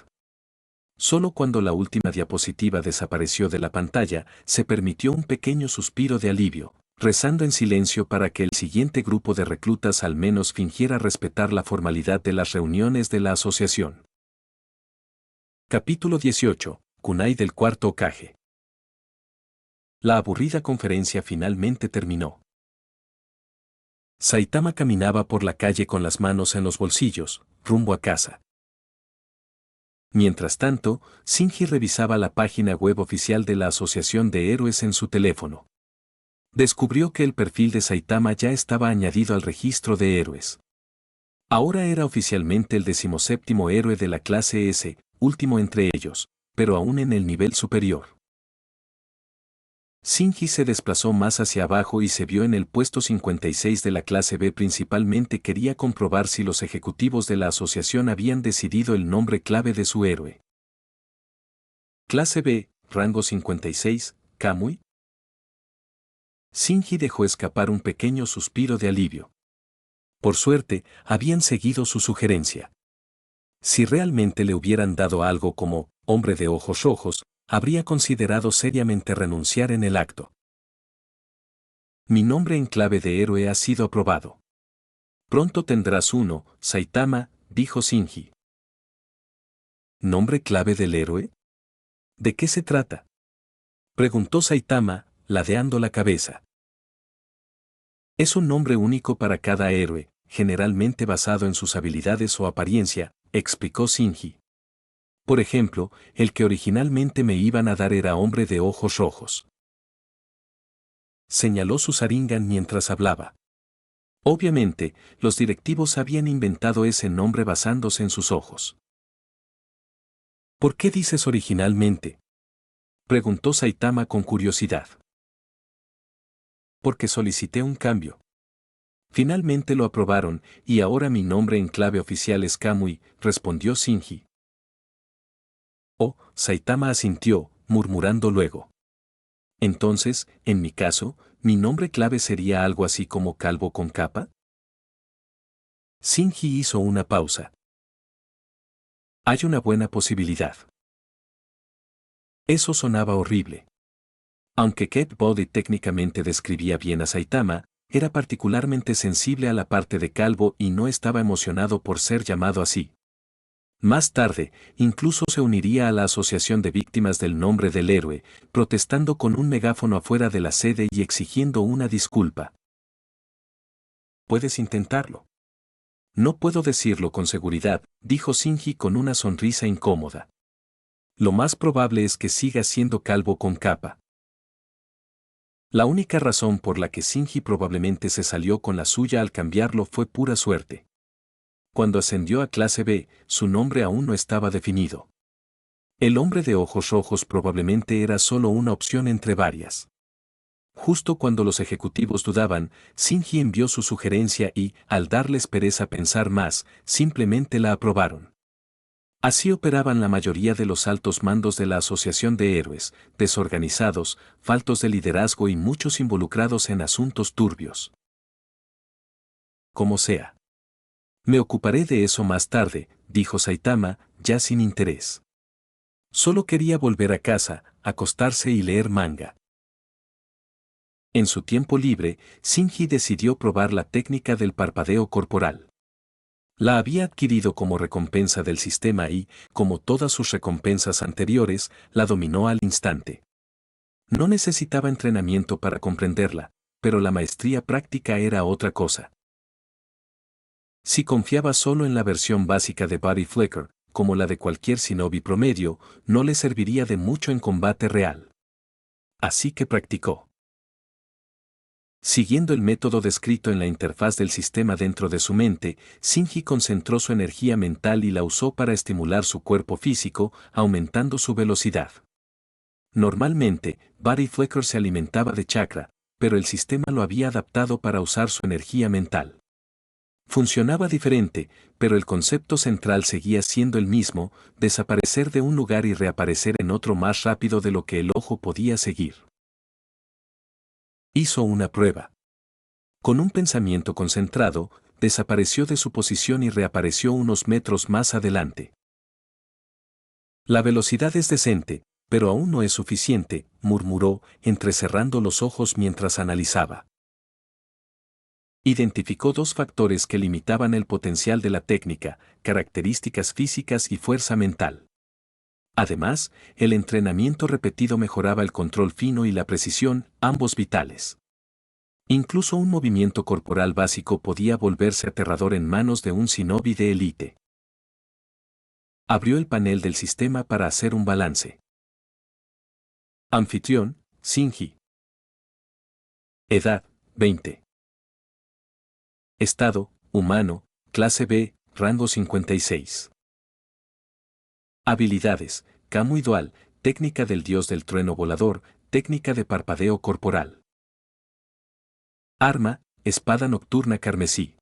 Solo cuando la última diapositiva desapareció de la pantalla, se permitió un pequeño suspiro de alivio, rezando en silencio para que el siguiente grupo de reclutas al menos fingiera respetar la formalidad de las reuniones de la asociación. Capítulo 18. Kunai del cuarto Hokage. La aburrida conferencia finalmente terminó. Saitama caminaba por la calle con las manos en los bolsillos, rumbo a casa. Mientras tanto, Shinji revisaba la página web oficial de la Asociación de Héroes en su teléfono. Descubrió que el perfil de Saitama ya estaba añadido al registro de héroes. Ahora era oficialmente el 17º héroe de la clase S, último entre ellos, pero aún en el nivel superior. Shinji se desplazó más hacia abajo y se vio en el puesto 56 de la clase B. Principalmente quería comprobar si los ejecutivos de la asociación habían decidido el nombre clave de su héroe. Clase B, rango 56, Kamui. Shinji dejó escapar un pequeño suspiro de alivio. Por suerte, habían seguido su sugerencia. Si realmente le hubieran dado algo como hombre de ojos rojos, habría considerado seriamente renunciar en el acto. Mi nombre en clave de héroe ha sido aprobado. Pronto tendrás uno, Saitama, dijo Shinji. ¿Nombre clave del héroe? ¿De qué se trata? Preguntó Saitama, ladeando la cabeza. Es un nombre único para cada héroe, generalmente basado en sus habilidades o apariencia, explicó Shinji. Por ejemplo, el que originalmente me iban a dar era hombre de ojos rojos. Señaló su Sharingan mientras hablaba. Obviamente, los directivos habían inventado ese nombre basándose en sus ojos. ¿Por qué dices originalmente? Preguntó Saitama con curiosidad. Porque solicité un cambio. Finalmente lo aprobaron, y ahora mi nombre en clave oficial es Kamui, respondió Shinji. Oh, Saitama asintió, murmurando luego. Entonces, en mi caso, ¿mi nombre clave sería algo así como calvo con capa? Shinji hizo una pausa. Hay una buena posibilidad. Eso sonaba horrible. Aunque Cat Body técnicamente describía bien a Saitama, era particularmente sensible a la parte de calvo y no estaba emocionado por ser llamado así. Más tarde, incluso se uniría a la asociación de víctimas del nombre del héroe, protestando con un megáfono afuera de la sede y exigiendo una disculpa. Puedes intentarlo. No puedo decirlo con seguridad, dijo Shinji con una sonrisa incómoda. Lo más probable es que siga siendo calvo con capa. La única razón por la que Shinji probablemente se salió con la suya al cambiarlo fue pura suerte. Cuando ascendió a clase B, su nombre aún no estaba definido. El hombre de ojos rojos probablemente era solo una opción entre varias. Justo cuando los ejecutivos dudaban, Shinji envió su sugerencia y, al darles pereza pensar más, simplemente la aprobaron. Así operaban la mayoría de los altos mandos de la Asociación de Héroes, desorganizados, faltos de liderazgo y muchos involucrados en asuntos turbios. Como sea. Me ocuparé de eso más tarde, dijo Saitama, ya sin interés. Solo quería volver a casa, acostarse y leer manga. En su tiempo libre, Shinji decidió probar la técnica del parpadeo corporal. La había adquirido como recompensa del sistema y, como todas sus recompensas anteriores, la dominó al instante. No necesitaba entrenamiento para comprenderla, pero la maestría práctica era otra cosa. Si confiaba solo en la versión básica de Body Flicker, como la de cualquier shinobi promedio, no le serviría de mucho en combate real. Así que practicó. Siguiendo el método descrito en la interfaz del sistema dentro de su mente, Shinji concentró su energía mental y la usó para estimular su cuerpo físico, aumentando su velocidad. Normalmente, Body Flecker se alimentaba de chakra, pero el sistema lo había adaptado para usar su energía mental. Funcionaba diferente, pero el concepto central seguía siendo el mismo: desaparecer de un lugar y reaparecer en otro más rápido de lo que el ojo podía seguir. Hizo una prueba. Con un pensamiento concentrado, desapareció de su posición y reapareció unos metros más adelante. La velocidad es decente, pero aún no es suficiente, murmuró, entrecerrando los ojos mientras analizaba. Identificó dos factores que limitaban el potencial de la técnica: características físicas y fuerza mental. Además, el entrenamiento repetido mejoraba el control fino y la precisión, ambos vitales. Incluso un movimiento corporal básico podía volverse aterrador en manos de un shinobi de élite. Abrió el panel del sistema para hacer un balance. Anfitrión, Shinji. Edad, 20. Estado, humano, clase B, rango 56. Habilidades: Kamui Dual, técnica del dios del trueno volador, técnica de parpadeo corporal. Arma: espada nocturna carmesí.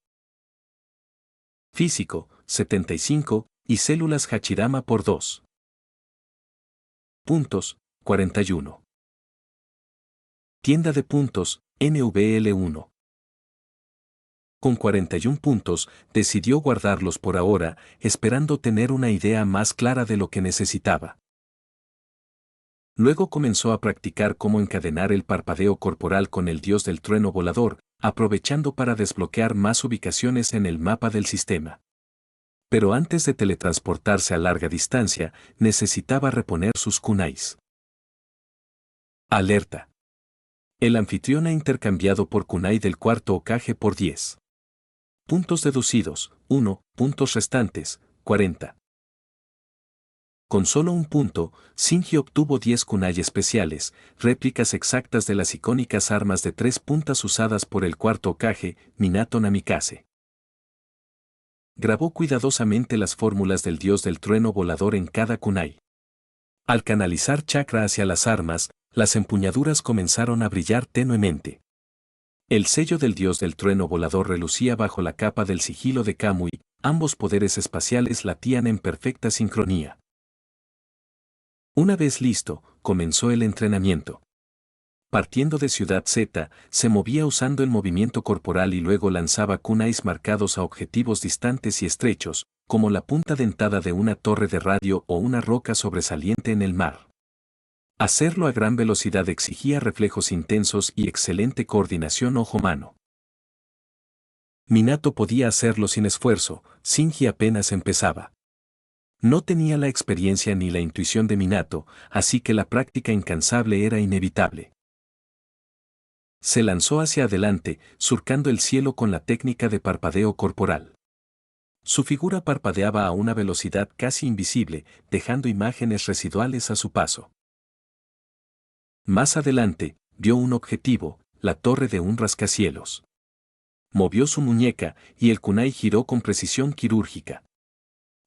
Físico: 75, y células Hachirama por 2. Puntos: 41. Tienda de puntos, NVL1. Con 41 puntos, decidió guardarlos por ahora, esperando tener una idea más clara de lo que necesitaba. Luego comenzó a practicar cómo encadenar el parpadeo corporal con el dios del trueno volador, aprovechando para desbloquear más ubicaciones en el mapa del sistema. Pero antes de teletransportarse a larga distancia, necesitaba reponer sus kunais. Alerta. El anfitrión ha intercambiado por kunai del cuarto Hokage por 10. Puntos deducidos, 1, puntos restantes, 40. Con solo un punto, Shinji obtuvo 10 kunai especiales, réplicas exactas de las icónicas armas de 3 puntas usadas por el cuarto Hokage, Minato Namikaze. Grabó cuidadosamente las fórmulas del dios del trueno volador en cada kunai. Al canalizar chakra hacia las armas, las empuñaduras comenzaron a brillar tenuemente. El sello del dios del trueno volador relucía bajo la capa del sigilo de Kamui, ambos poderes espaciales latían en perfecta sincronía. Una vez listo, comenzó el entrenamiento. Partiendo de Ciudad Z, se movía usando el movimiento corporal y luego lanzaba kunais marcados a objetivos distantes y estrechos, como la punta dentada de una torre de radio o una roca sobresaliente en el mar. Hacerlo a gran velocidad exigía reflejos intensos y excelente coordinación ojo-mano. Minato podía hacerlo sin esfuerzo, Shinji apenas empezaba. No tenía la experiencia ni la intuición de Minato, así que la práctica incansable era inevitable. Se lanzó hacia adelante, surcando el cielo con la técnica de parpadeo corporal. Su figura parpadeaba a una velocidad casi invisible, dejando imágenes residuales a su paso. Más adelante, vio un objetivo, la torre de un rascacielos. Movió su muñeca, y el kunai giró con precisión quirúrgica.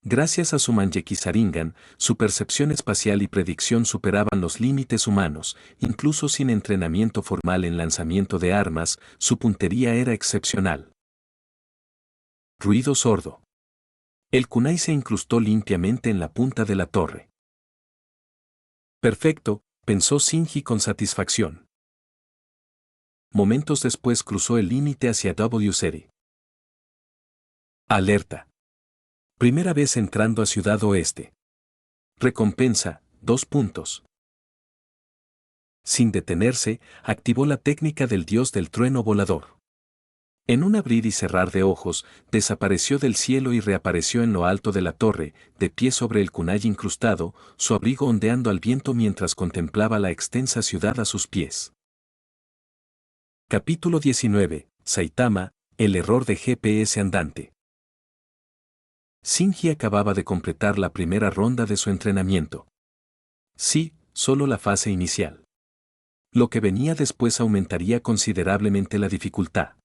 Gracias a su Manjeki Sharingan, su percepción espacial y predicción superaban los límites humanos, incluso sin entrenamiento formal en lanzamiento de armas, su puntería era excepcional. Ruido sordo. El kunai se incrustó limpiamente en la punta de la torre. Perfecto, pensó Shinji con satisfacción. Momentos después cruzó el límite hacia W-City. Alerta. Primera vez entrando a Ciudad Oeste. Recompensa, 2 puntos. Sin detenerse, activó la técnica del dios del trueno volador. En un abrir y cerrar de ojos, desapareció del cielo y reapareció en lo alto de la torre, de pie sobre el kunai incrustado, su abrigo ondeando al viento mientras contemplaba la extensa ciudad a sus pies. Capítulo 19. Saitama, el error de GPS andante. Shinji acababa de completar la primera ronda de su entrenamiento. Sí, solo la fase inicial. Lo que venía después aumentaría considerablemente la dificultad.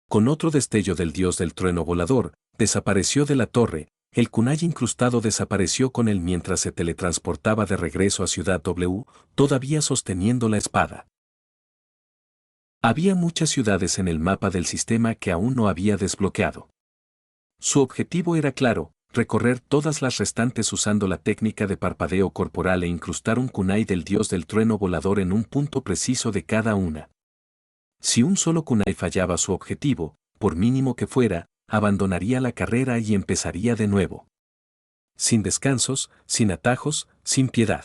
Con otro destello del dios del trueno volador, desapareció de la torre, el kunai incrustado desapareció con él mientras se teletransportaba de regreso a Ciudad W, todavía sosteniendo la espada. Había muchas ciudades en el mapa del sistema que aún no había desbloqueado. Su objetivo era claro, recorrer todas las restantes usando la técnica de parpadeo corporal e incrustar un kunai del dios del trueno volador en un punto preciso de cada una. Si un solo kunai fallaba su objetivo, por mínimo que fuera, abandonaría la carrera y empezaría de nuevo. Sin descansos, sin atajos, sin piedad.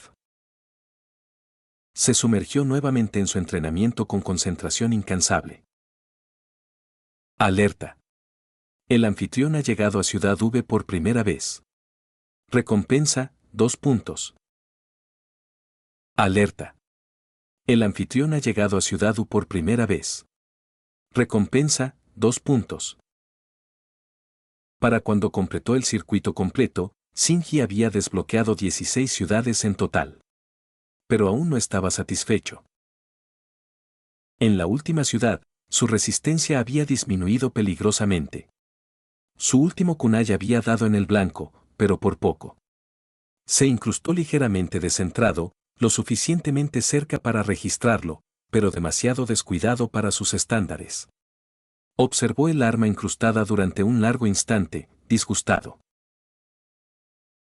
Se sumergió nuevamente en su entrenamiento con concentración incansable. Alerta. El anfitrión ha llegado a Ciudad V por primera vez. Recompensa, 2 puntos. Alerta. El anfitrión ha llegado a Ciudad U por primera vez. Recompensa, 2 puntos. Para cuando completó el circuito completo, Shinji había desbloqueado 16 ciudades en total. Pero aún no estaba satisfecho. En la última ciudad, su resistencia había disminuido peligrosamente. Su último kunai había dado en el blanco, pero por poco. Se incrustó ligeramente descentrado, lo suficientemente cerca para registrarlo, pero demasiado descuidado para sus estándares. Observó el arma incrustada durante un largo instante, disgustado.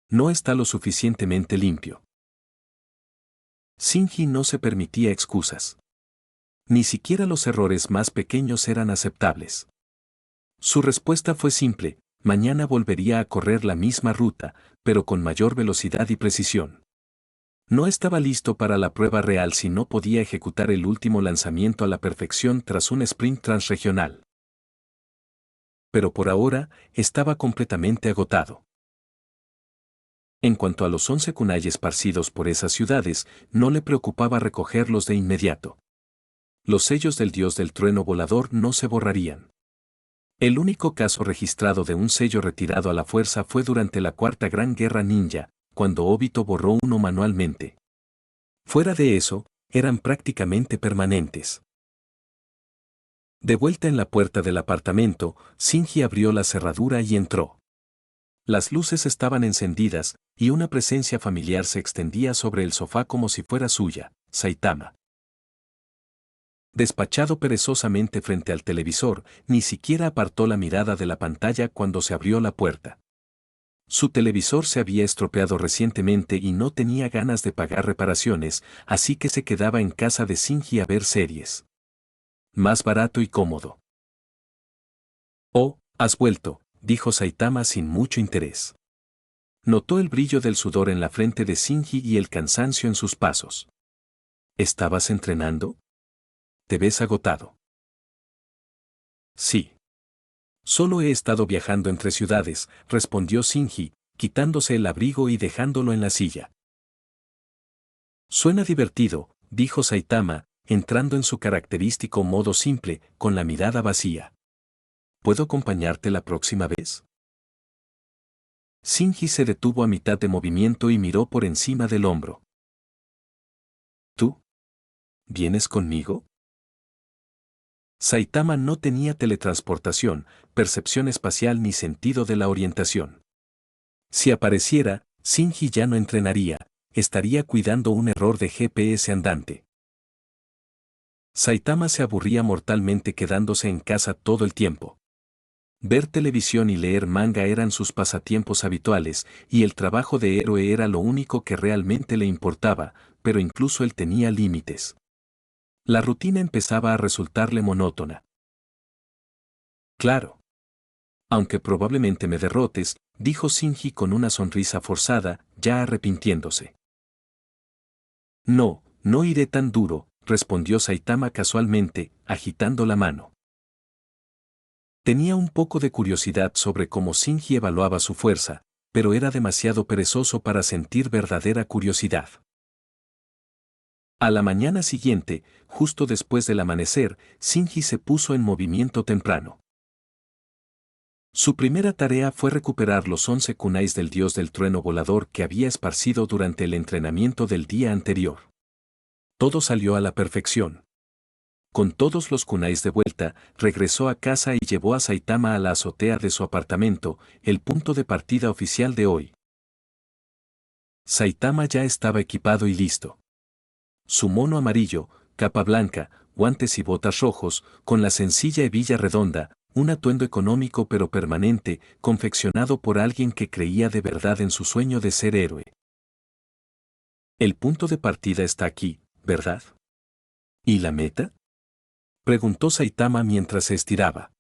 No está lo suficientemente limpio. Shinji no se permitía excusas. Ni siquiera los errores más pequeños eran aceptables. Su respuesta fue simple: mañana volvería a correr la misma ruta, pero con mayor velocidad y precisión. No estaba listo para la prueba real si no podía ejecutar el último lanzamiento a la perfección tras un sprint transregional. Pero por ahora, estaba completamente agotado. En cuanto a los 11 kunai esparcidos por esas ciudades, no le preocupaba recogerlos de inmediato. Los sellos del dios del trueno volador no se borrarían. El único caso registrado de un sello retirado a la fuerza fue durante la Cuarta Gran Guerra Ninja, cuando Obito borró uno manualmente. Fuera de eso, eran prácticamente permanentes. De vuelta en la puerta del apartamento, Shinji abrió la cerradura y entró. Las luces estaban encendidas, y una presencia familiar se extendía sobre el sofá como si fuera suya, Saitama. Despachado perezosamente frente al televisor, ni siquiera apartó la mirada de la pantalla cuando se abrió la puerta. Su televisor se había estropeado recientemente y no tenía ganas de pagar reparaciones, así que se quedaba en casa de Shinji a ver series. Más barato y cómodo. «Oh, has vuelto», dijo Saitama sin mucho interés. Notó el brillo del sudor en la frente de Shinji y el cansancio en sus pasos. «¿Estabas entrenando? ¿Te ves agotado?» «Sí. Solo he estado viajando entre ciudades», respondió Shinji, quitándose el abrigo y dejándolo en la silla. «Suena divertido», dijo Saitama, entrando en su característico modo simple, con la mirada vacía. «¿Puedo acompañarte la próxima vez?» Shinji se detuvo a mitad de movimiento y miró por encima del hombro. «¿Tú? ¿Vienes conmigo?» Saitama no tenía teletransportación, percepción espacial ni sentido de la orientación. Si apareciera, Shinji ya no entrenaría, estaría cuidando un error de GPS andante. Saitama se aburría mortalmente quedándose en casa todo el tiempo. Ver televisión y leer manga eran sus pasatiempos habituales, y el trabajo de héroe era lo único que realmente le importaba, pero incluso él tenía límites. La rutina empezaba a resultarle monótona. «Claro. Aunque probablemente me derrotes», dijo Shinji con una sonrisa forzada, ya arrepintiéndose. «No, no iré tan duro», respondió Saitama casualmente, agitando la mano. Tenía un poco de curiosidad sobre cómo Shinji evaluaba su fuerza, pero era demasiado perezoso para sentir verdadera curiosidad. A la mañana siguiente, justo después del amanecer, Shinji se puso en movimiento temprano. Su primera tarea fue recuperar los 11 kunais del dios del trueno volador que había esparcido durante el entrenamiento del día anterior. Todo salió a la perfección. Con todos los kunais de vuelta, regresó a casa y llevó a Saitama a la azotea de su apartamento, el punto de partida oficial de hoy. Saitama ya estaba equipado y listo. Su mono amarillo, capa blanca, guantes y botas rojos, con la sencilla hebilla redonda, un atuendo económico pero permanente, confeccionado por alguien que creía de verdad en su sueño de ser héroe. El punto de partida está aquí, ¿verdad? ¿Y la meta? Preguntó Saitama mientras se estiraba.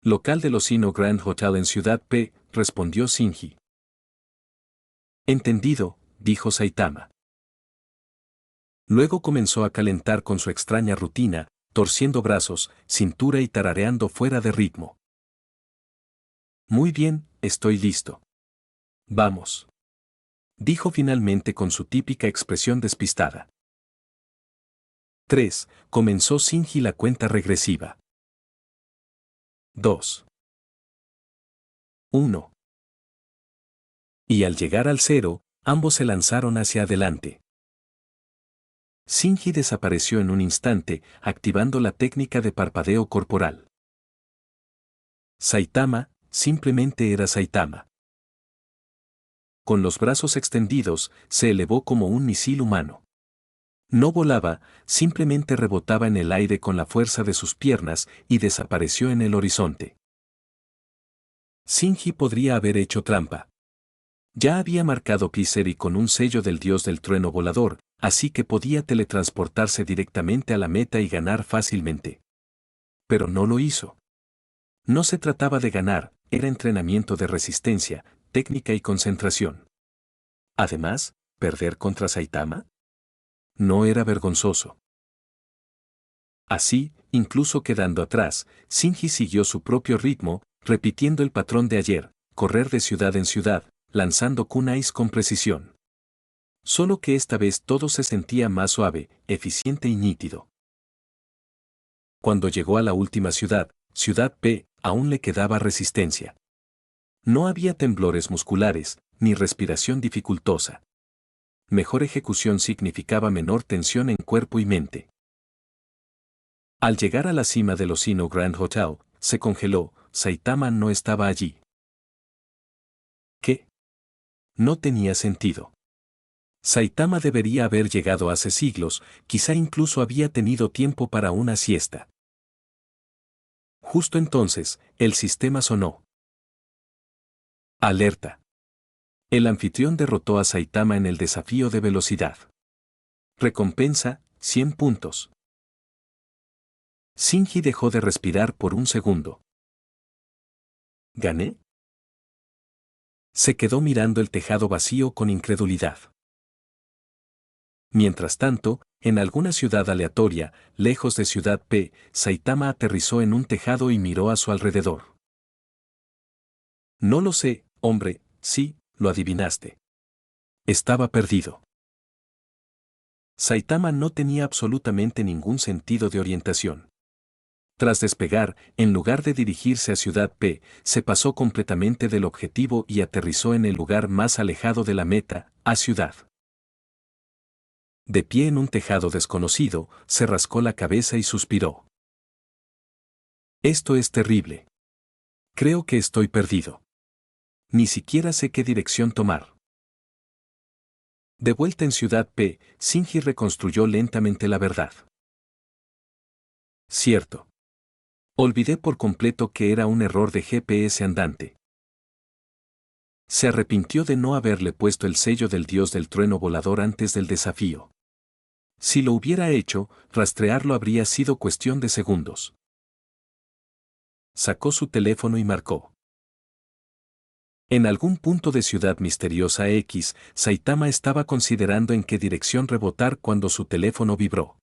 Local del Osino Grand Hotel en Ciudad P, respondió Shinji. Entendido, dijo Saitama. Luego comenzó a calentar con su extraña rutina, torciendo brazos, cintura y tarareando fuera de ritmo. Muy bien, estoy listo. Vamos. Dijo finalmente con su típica expresión despistada. 3. Comenzó Shinji la cuenta regresiva. 2. 1. Y al llegar al 0, ambos se lanzaron hacia adelante. Shinji desapareció en un instante, activando la técnica de parpadeo corporal. Saitama, simplemente era Saitama. Con los brazos extendidos, se elevó como un misil humano. No volaba, simplemente rebotaba en el aire con la fuerza de sus piernas y desapareció en el horizonte. Shinji podría haber hecho trampa. Ya había marcado Piseri con un sello del dios del trueno volador, así que podía teletransportarse directamente a la meta y ganar fácilmente. Pero no lo hizo. No se trataba de ganar, era entrenamiento de resistencia, técnica y concentración. Además, ¿perder contra Saitama? No era vergonzoso. Así, incluso quedando atrás, Shinji siguió su propio ritmo, repitiendo el patrón de ayer, correr de ciudad en ciudad, lanzando kunais con precisión. Solo que esta vez todo se sentía más suave, eficiente y nítido. Cuando llegó a la última ciudad, Ciudad P, aún le quedaba resistencia. No había temblores musculares, ni respiración dificultosa. Mejor ejecución significaba menor tensión en cuerpo y mente. Al llegar a la cima del Osino Grand Hotel, se congeló, Saitama no estaba allí. ¿Qué? No tenía sentido. Saitama debería haber llegado hace siglos, quizá incluso había tenido tiempo para una siesta. Justo entonces, el sistema sonó. Alerta. El anfitrión derrotó a Saitama en el desafío de velocidad. Recompensa, 100 puntos. Shinji dejó de respirar por un segundo. ¿Gané? Se quedó mirando el tejado vacío con incredulidad. Mientras tanto, en alguna ciudad aleatoria, lejos de Ciudad P, Saitama aterrizó en un tejado y miró a su alrededor. No lo sé, hombre, sí, lo adivinaste. Estaba perdido. Saitama no tenía absolutamente ningún sentido de orientación. Tras despegar, en lugar de dirigirse a Ciudad P, se pasó completamente del objetivo y aterrizó en el lugar más alejado de la meta, a Ciudad. De pie en un tejado desconocido, se rascó la cabeza y suspiró. Esto es terrible. Creo que estoy perdido. Ni siquiera sé qué dirección tomar. De vuelta en Ciudad P, Shinji reconstruyó lentamente la verdad. Cierto. Olvidé por completo que era un error de GPS andante. Se arrepintió de no haberle puesto el sello del dios del trueno volador antes del desafío. Si lo hubiera hecho, rastrearlo habría sido cuestión de segundos. Sacó su teléfono y marcó. En algún punto de Ciudad Misteriosa X, Saitama estaba considerando en qué dirección rebotar cuando su teléfono vibró.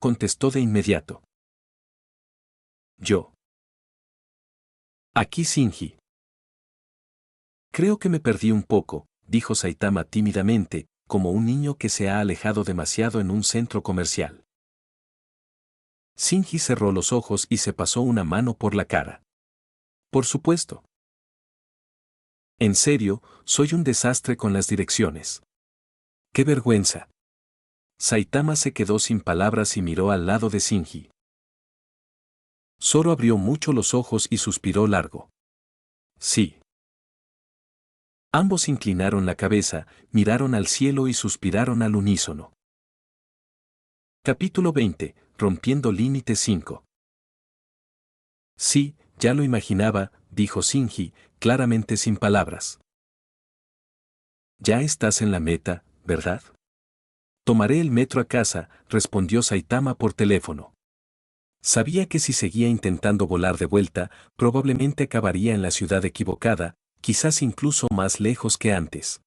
Contestó de inmediato. Yo. Aquí Shinji. Creo que me perdí un poco, dijo Saitama tímidamente, como un niño que se ha alejado demasiado en un centro comercial. Shinji cerró los ojos y se pasó una mano por la cara. Por supuesto. En serio, soy un desastre con las direcciones. ¡Qué vergüenza! Saitama se quedó sin palabras y miró al lado de Shinji. Zoro abrió mucho los ojos y suspiró largo. Sí. Ambos inclinaron la cabeza, miraron al cielo y suspiraron al unísono. Capítulo 20. Rompiendo límites 5. Sí, ya lo imaginaba, dijo Shinji, claramente sin palabras. Ya estás en la meta, ¿verdad? Tomaré el metro a casa, respondió Saitama por teléfono. Sabía que si seguía intentando volar de vuelta, probablemente acabaría en la ciudad equivocada, quizás incluso más lejos que antes.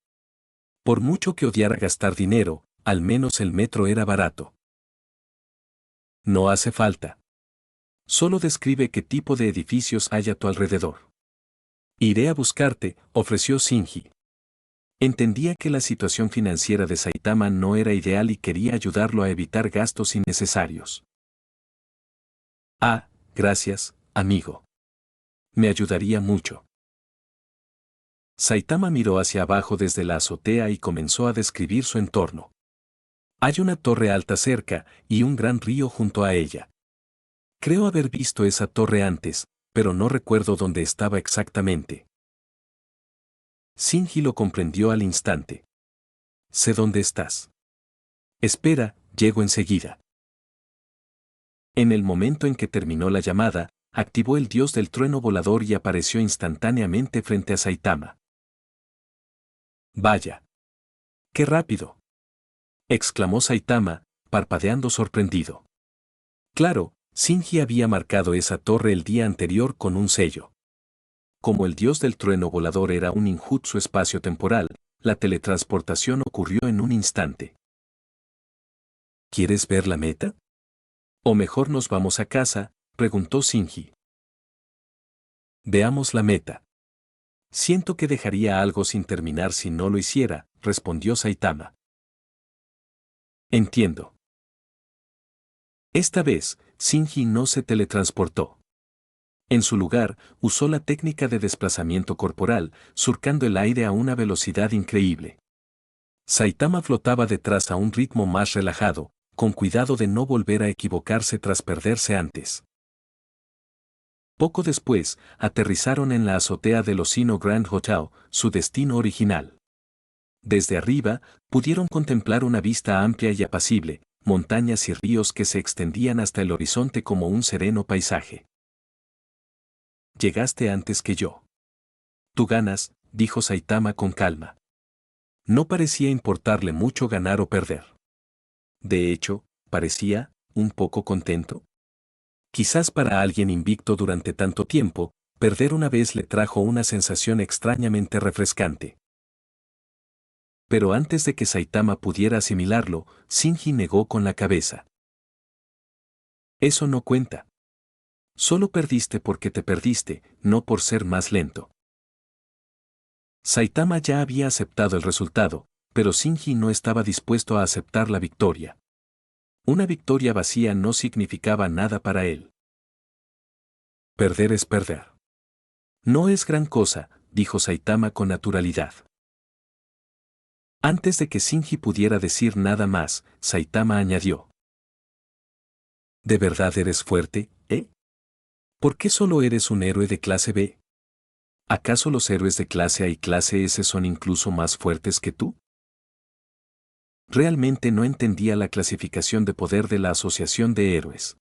Por mucho que odiara gastar dinero, al menos el metro era barato. No hace falta. Solo describe qué tipo de edificios hay a tu alrededor. Iré a buscarte, ofreció Shinji. Entendía que la situación financiera de Saitama no era ideal y quería ayudarlo a evitar gastos innecesarios. Ah, gracias, amigo. Me ayudaría mucho. Saitama miró hacia abajo desde la azotea y comenzó a describir su entorno. Hay una torre alta cerca y un gran río junto a ella. Creo haber visto esa torre antes, pero no recuerdo dónde estaba exactamente. Shinji lo comprendió al instante. Sé dónde estás. Espera, llego enseguida. En el momento en que terminó la llamada, activó el dios del trueno volador y apareció instantáneamente frente a Saitama. Vaya. ¡Qué rápido! Exclamó Saitama, parpadeando sorprendido. Claro, Shinji había marcado esa torre el día anterior con un sello. Como el dios del trueno volador era un ninjutsu espacio-temporal, la teletransportación ocurrió en un instante. ¿Quieres ver la meta? ¿O mejor nos vamos a casa?, preguntó Shinji. Veamos la meta. Siento que dejaría algo sin terminar si no lo hiciera, respondió Saitama. Entiendo. Esta vez, Shinji no se teletransportó. En su lugar, usó la técnica de desplazamiento corporal, surcando el aire a una velocidad increíble. Saitama flotaba detrás a un ritmo más relajado, con cuidado de no volver a equivocarse tras perderse antes. Poco después, aterrizaron en la azotea del Osino Grand Hotel, su destino original. Desde arriba, pudieron contemplar una vista amplia y apacible, montañas y ríos que se extendían hasta el horizonte como un sereno paisaje. Llegaste antes que yo. Tú ganas, dijo Saitama con calma. No parecía importarle mucho ganar o perder. De hecho, parecía, un poco contento. Quizás para alguien invicto durante tanto tiempo, perder una vez le trajo una sensación extrañamente refrescante. Pero antes de que Saitama pudiera asimilarlo, Shinji negó con la cabeza. Eso no cuenta. Solo perdiste porque te perdiste, no por ser más lento. Saitama ya había aceptado el resultado, pero Shinji no estaba dispuesto a aceptar la victoria. Una victoria vacía no significaba nada para él. Perder es perder. No es gran cosa, dijo Saitama con naturalidad. Antes de que Shinji pudiera decir nada más, Saitama añadió. ¿De verdad eres fuerte, eh? ¿Por qué solo eres un héroe de clase B? ¿Acaso los héroes de clase A y clase S son incluso más fuertes que tú? Realmente no entendía la clasificación de poder de la Asociación de Héroes.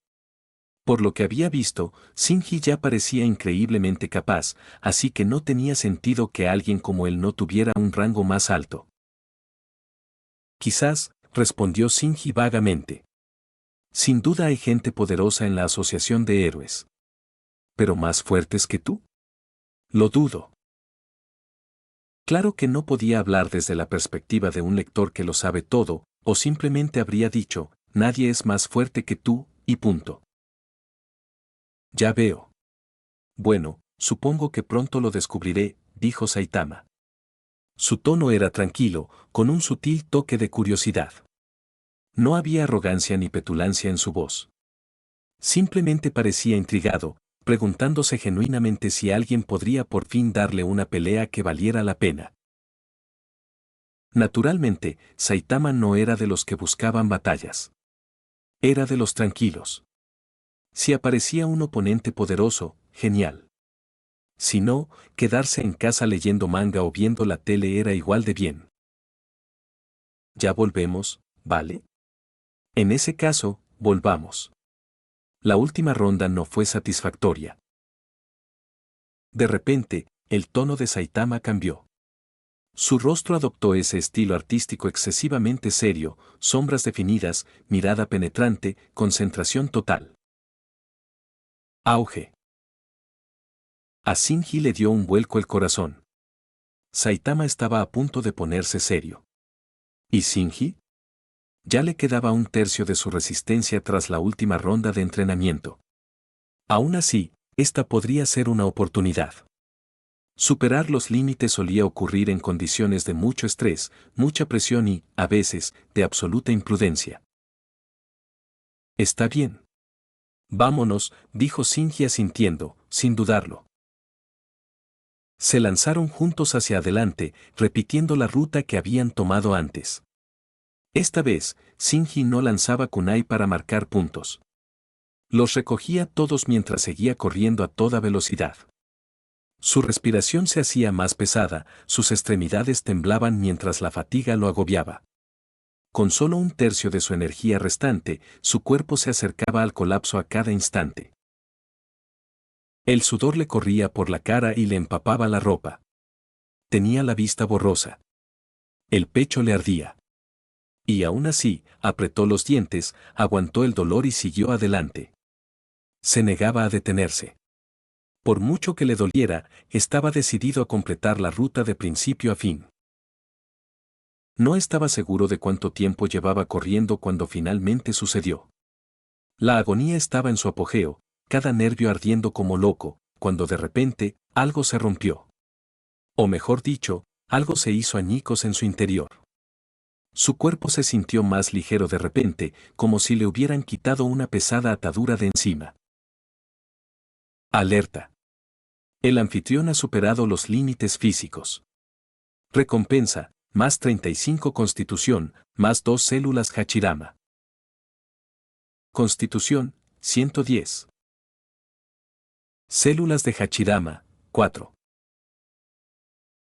Por lo que había visto, Shinji ya parecía increíblemente capaz, así que no tenía sentido que alguien como él no tuviera un rango más alto. Quizás, respondió Shinji vagamente. Sin duda hay gente poderosa en la Asociación de Héroes. ¿Pero más fuertes que tú? Lo dudo. Claro que no podía hablar desde la perspectiva de un lector que lo sabe todo, o simplemente habría dicho, nadie es más fuerte que tú, y punto. Ya veo. Bueno, supongo que pronto lo descubriré, dijo Saitama. Su tono era tranquilo, con un sutil toque de curiosidad. No había arrogancia ni petulancia en su voz. Simplemente parecía intrigado, preguntándose genuinamente si alguien podría por fin darle una pelea que valiera la pena. Naturalmente, Saitama no era de los que buscaban batallas. Era de los tranquilos. Si aparecía un oponente poderoso, genial. Si no, quedarse en casa leyendo manga o viendo la tele era igual de bien. Ya volvemos, ¿vale? En ese caso, volvamos. La última ronda no fue satisfactoria. De repente, el tono de Saitama cambió. Su rostro adoptó ese estilo artístico excesivamente serio, sombras definidas, mirada penetrante, concentración total. Auge. A Shinji le dio un vuelco el corazón. Saitama estaba a punto de ponerse serio. ¿Y Shinji? Ya le quedaba un tercio de su resistencia tras la última ronda de entrenamiento. Aún así, esta podría ser una oportunidad. Superar los límites solía ocurrir en condiciones de mucho estrés, mucha presión y, a veces, de absoluta imprudencia. Está bien. Vámonos, dijo Shinji asintiendo, sin dudarlo. Se lanzaron juntos hacia adelante, repitiendo la ruta que habían tomado antes. Esta vez, Shinji no lanzaba kunai para marcar puntos. Los recogía todos mientras seguía corriendo a toda velocidad. Su respiración se hacía más pesada, sus extremidades temblaban mientras la fatiga lo agobiaba. Con solo un tercio de su energía restante, su cuerpo se acercaba al colapso a cada instante. El sudor le corría por la cara y le empapaba la ropa. Tenía la vista borrosa. El pecho le ardía. Y aún así, apretó los dientes, aguantó el dolor y siguió adelante. Se negaba a detenerse. Por mucho que le doliera, estaba decidido a completar la ruta de principio a fin. No estaba seguro de cuánto tiempo llevaba corriendo cuando finalmente sucedió. La agonía estaba en su apogeo, cada nervio ardiendo como loco, cuando de repente, algo se rompió. O mejor dicho, algo se hizo añicos en su interior. Su cuerpo se sintió más ligero de repente, como si le hubieran quitado una pesada atadura de encima. Alerta. El anfitrión ha superado los límites físicos. Recompensa, más 35 constitución, más 2 células Hachirama. Constitución, 110. Células de Hachirama, 4.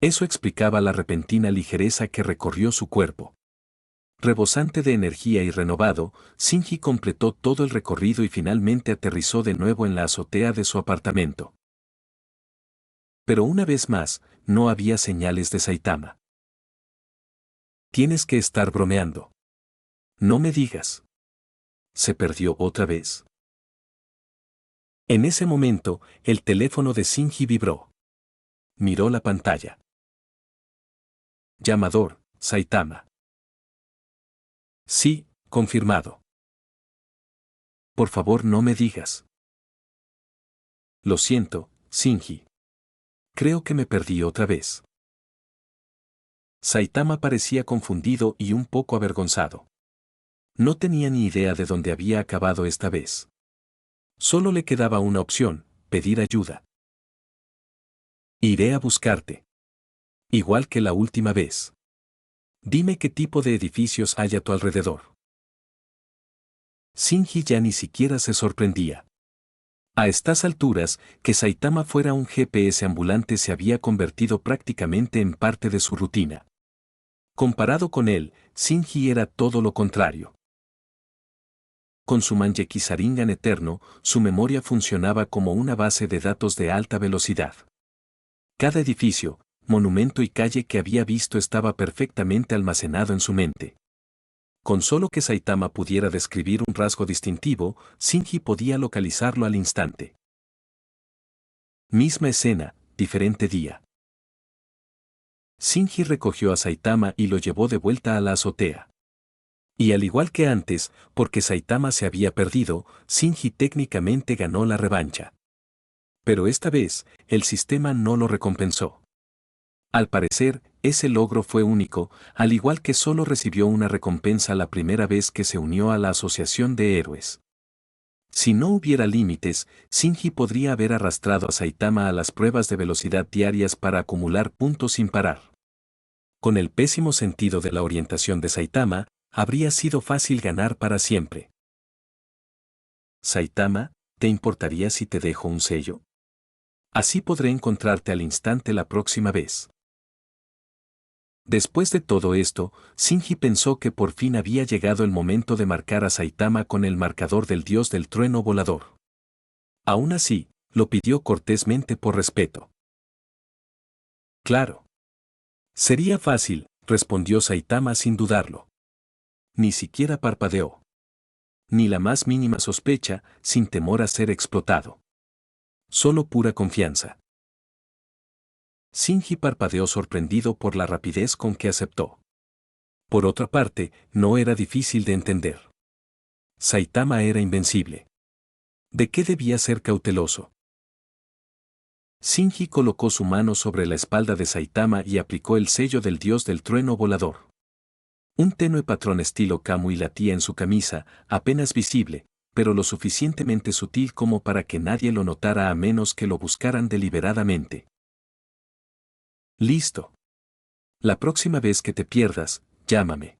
Eso explicaba la repentina ligereza que recorrió su cuerpo. Rebosante de energía y renovado, Shinji completó todo el recorrido y finalmente aterrizó de nuevo en la azotea de su apartamento. Pero una vez más, no había señales de Saitama. Tienes que estar bromeando. No me digas. ¿Se perdió otra vez? En ese momento, el teléfono de Shinji vibró. Miró la pantalla. Llamador, Saitama. Sí, confirmado. Por favor, no me digas. Lo siento, Shinji. Creo que me perdí otra vez. Saitama parecía confundido y un poco avergonzado. No tenía ni idea de dónde había acabado esta vez. Solo le quedaba una opción, pedir ayuda. Iré a buscarte. Igual que la última vez. Dime qué tipo de edificios hay a tu alrededor. Shinji ya ni siquiera se sorprendía. A estas alturas, que Saitama fuera un GPS ambulante se había convertido prácticamente en parte de su rutina. Comparado con él, Shinji era todo lo contrario. Con su Manjeki Sharingan eterno, su memoria funcionaba como una base de datos de alta velocidad. Cada edificio, monumento y calle que había visto estaba perfectamente almacenado en su mente. Con solo que Saitama pudiera describir un rasgo distintivo, Shinji podía localizarlo al instante. Misma escena, diferente día. Shinji recogió a Saitama y lo llevó de vuelta a la azotea. Y al igual que antes, porque Saitama se había perdido, Shinji técnicamente ganó la revancha. Pero esta vez, el sistema no lo recompensó. Al parecer, ese logro fue único, al igual que solo recibió una recompensa la primera vez que se unió a la Asociación de Héroes. Si no hubiera límites, Shinji podría haber arrastrado a Saitama a las pruebas de velocidad diarias para acumular puntos sin parar. Con el pésimo sentido de la orientación de Saitama, habría sido fácil ganar para siempre. Saitama, ¿te importaría si te dejo un sello? Así podré encontrarte al instante la próxima vez. Después de todo esto, Shinji pensó que por fin había llegado el momento de marcar a Saitama con el marcador del dios del trueno volador. Aún así, lo pidió cortésmente por respeto. Claro. Sería fácil, respondió Saitama sin dudarlo. Ni siquiera parpadeó. Ni la más mínima sospecha, sin temor a ser explotado. Solo pura confianza. Shinji parpadeó sorprendido por la rapidez con que aceptó. Por otra parte, no era difícil de entender. Saitama era invencible. ¿De qué debía ser cauteloso? Shinji colocó su mano sobre la espalda de Saitama y aplicó el sello del dios del trueno volador. Un tenue patrón estilo Kamui latía en su camisa, apenas visible, pero lo suficientemente sutil como para que nadie lo notara a menos que lo buscaran deliberadamente. Listo. La próxima vez que te pierdas, llámame.